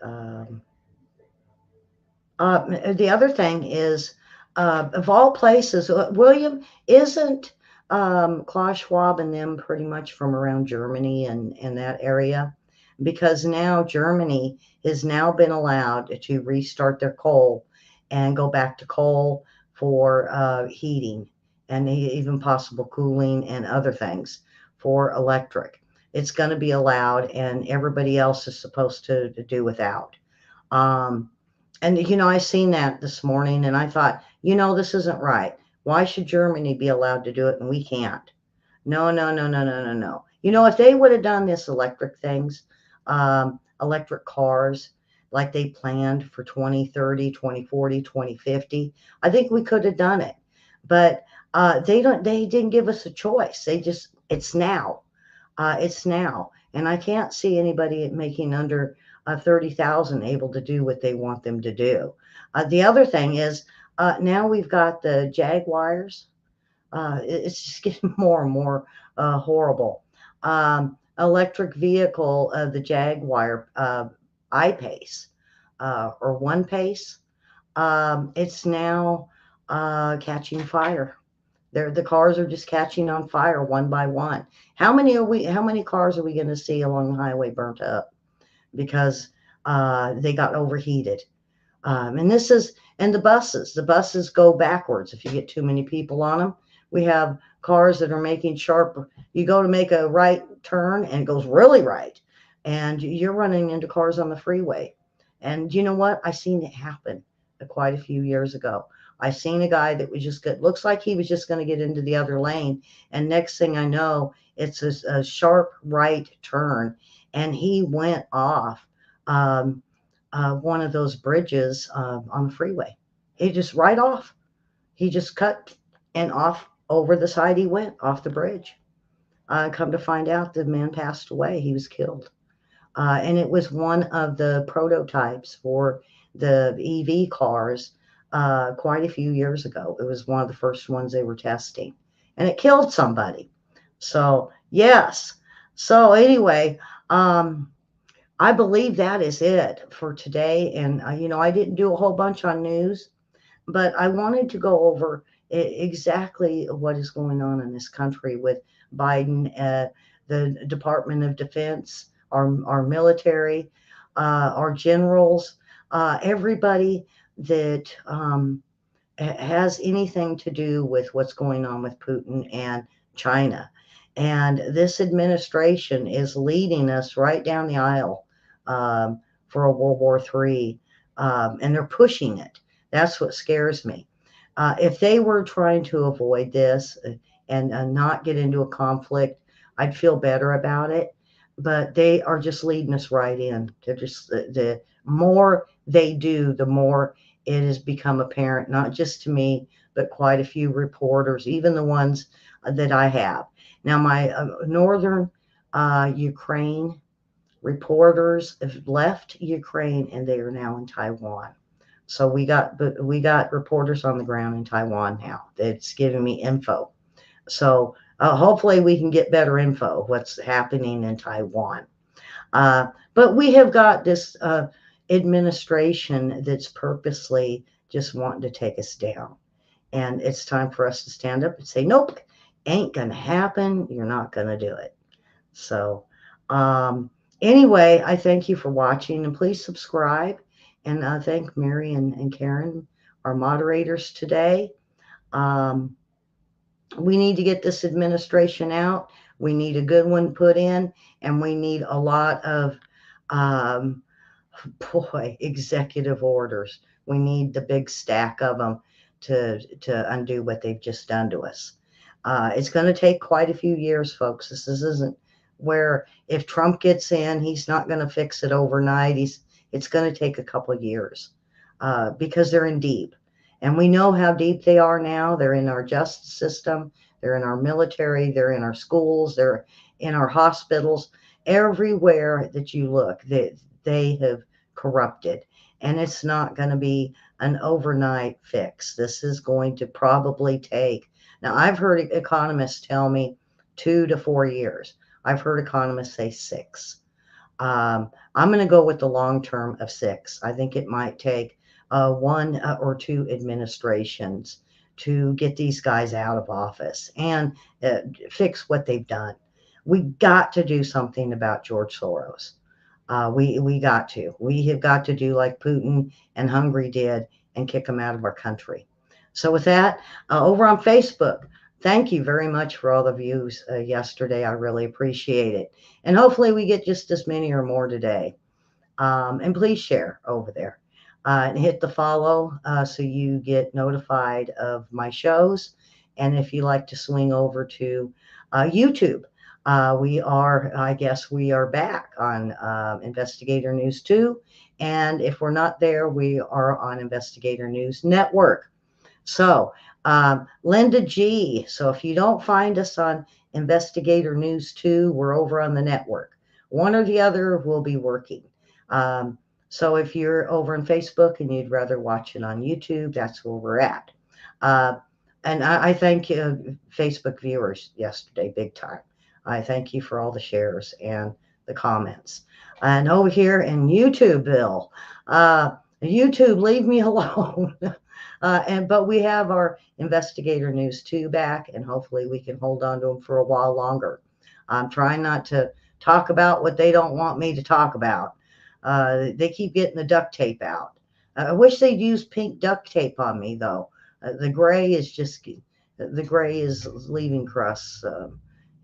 The other thing is, of all places, William, isn't Klaus Schwab and them pretty much from around Germany and that area? Because now Germany has now been allowed to restart their coal and go back to coal for heating and even possible cooling and other things for electric. It's going to be allowed, and everybody else is supposed to do without. Um, and I seen that this morning and I thought, this isn't right. Why should Germany be allowed to do it and we can't? No, no, no, no, no, no, no. If they would have done this electric things, electric cars, like they planned for 2030, 2040, 2050, I think we could have done it. But they didn't give us a choice. It's now. It's now. And I can't see anybody making under 30,000 able to do what they want them to do. The other thing is, now we've got the Jaguars. It's just getting more and more horrible. Electric vehicle, the Jaguar I-Pace, or One Pace. It's now catching fire. The cars are just catching on fire one by one. How many cars are we going to see along the highway burnt up because they got overheated? And the buses go backwards if you get too many people on them. We have cars that are making sharp. You go to make a right turn and it goes really right, and you're running into cars on the freeway. And you know what? I seen it happen quite a few years ago. I seen a guy that was just good. Looks like he was just going to get into the other lane, and next thing I know, it's a sharp right turn, and he went off um, one of those bridges on the freeway. He just right off. He just cut and off over the side he went, off the bridge. Come to find out, the man passed away. He was killed. And it was one of the prototypes for the EV cars quite a few years ago. It was one of the first ones they were testing, and it killed somebody. So, yes. So, anyway, I believe that is it for today. And, I didn't do a whole bunch on news, but I wanted to go over exactly what is going on in this country with Biden, the Department of Defense, our military, our generals, everybody that has anything to do with what's going on with Putin and China. And this administration is leading us right down the aisle for a World War III, and they're pushing it. That's what scares me. If they were trying to avoid this and not get into a conflict, I'd feel better about it. But they are just leading us right in. They're just the more they do, the more it has become apparent, not just to me, but quite a few reporters, even the ones that I have. Now, my northern Ukraine reporters have left Ukraine and they are now in Taiwan. So we got reporters on the ground in Taiwan now. That's giving me info. So hopefully we can get better info what's happening in Taiwan. But we have got this administration that's purposely just wanting to take us down. And it's time for us to stand up and say, nope, ain't going to happen. You're not going to do it. So, anyway, I thank you for watching and please subscribe. And thank Mary and Karen, our moderators today. Um, we need to get this administration out. We need a good one put in, and we need a lot of um, executive orders. We need the big stack of them to undo what they've just done to us. It's going to take quite a few years, folks. This isn't where if Trump gets in, he's not going to fix it overnight. It's going to take a couple of years because they're in deep. And we know how deep they are now. They're in our justice system. They're in our military. They're in our schools. They're in our hospitals. Everywhere that you look, they have corrupted. And it's not going to be an overnight fix. This is going to probably take, now I've heard economists tell me 2 to 4 years. I've heard economists say 6. I'm going to go with the long term of 6. I think it might take 1 or 2 administrations to get these guys out of office and fix what they've done. We got to do something about George Soros. We got to. We have got to do like Putin and Hungary did and kick them out of our country. So with that, over on Facebook, thank you very much for all the views yesterday. I really appreciate it. And hopefully we get just as many or more today. And please share over there. And hit the follow so you get notified of my shows. And if you like to swing over to YouTube, I guess we are back on Investigator News 2. And if we're not there, we are on Investigator News Network. So, Linda G. So if you don't find us on Investigator News 2, we're over on the network. One or the other will be working. So if you're over on Facebook and you'd rather watch it on YouTube, that's where we're at. And I thank Facebook viewers yesterday, big time. I thank you for all the shares and the comments. And over here in YouTubeville, YouTube, leave me alone. But we have our Investigator News 2 back, and hopefully we can hold on to them for a while longer. I'm trying not to talk about what they don't want me to talk about. They keep getting the duct tape out. I wish they'd use pink duct tape on me, though. The gray is leaving crusts,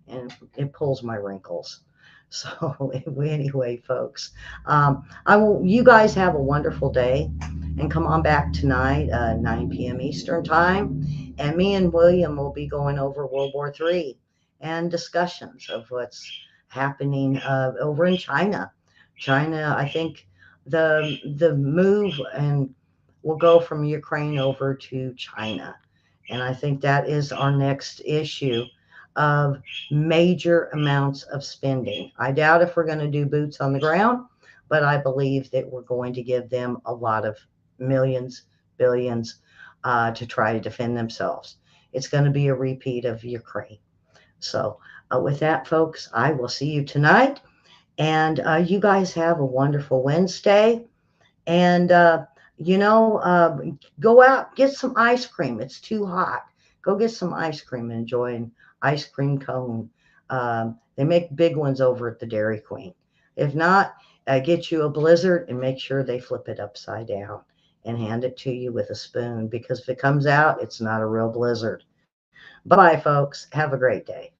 and it pulls my wrinkles. So anyway, folks, you guys have a wonderful day, and come on back tonight, 9 p.m. Eastern time, and me and William will be going over World War III and discussions of what's happening over in China. China, I think the move and will go from Ukraine over to China, and I think that is our next issue of major amounts of spending. I doubt if we're going to do boots on the ground, but I believe that we're going to give them a lot of millions, billions to try to defend themselves. It's going to be a repeat of Ukraine. So with that, folks, I will see you tonight. And you guys have a wonderful Wednesday. And, go out, get some ice cream. It's too hot. Go get some ice cream and enjoy an ice cream cone. They make big ones over at the Dairy Queen. If not, get you a Blizzard and make sure they flip it upside down and hand it to you with a spoon, because if it comes out, it's not a real Blizzard. Bye-bye, folks. Have a great day.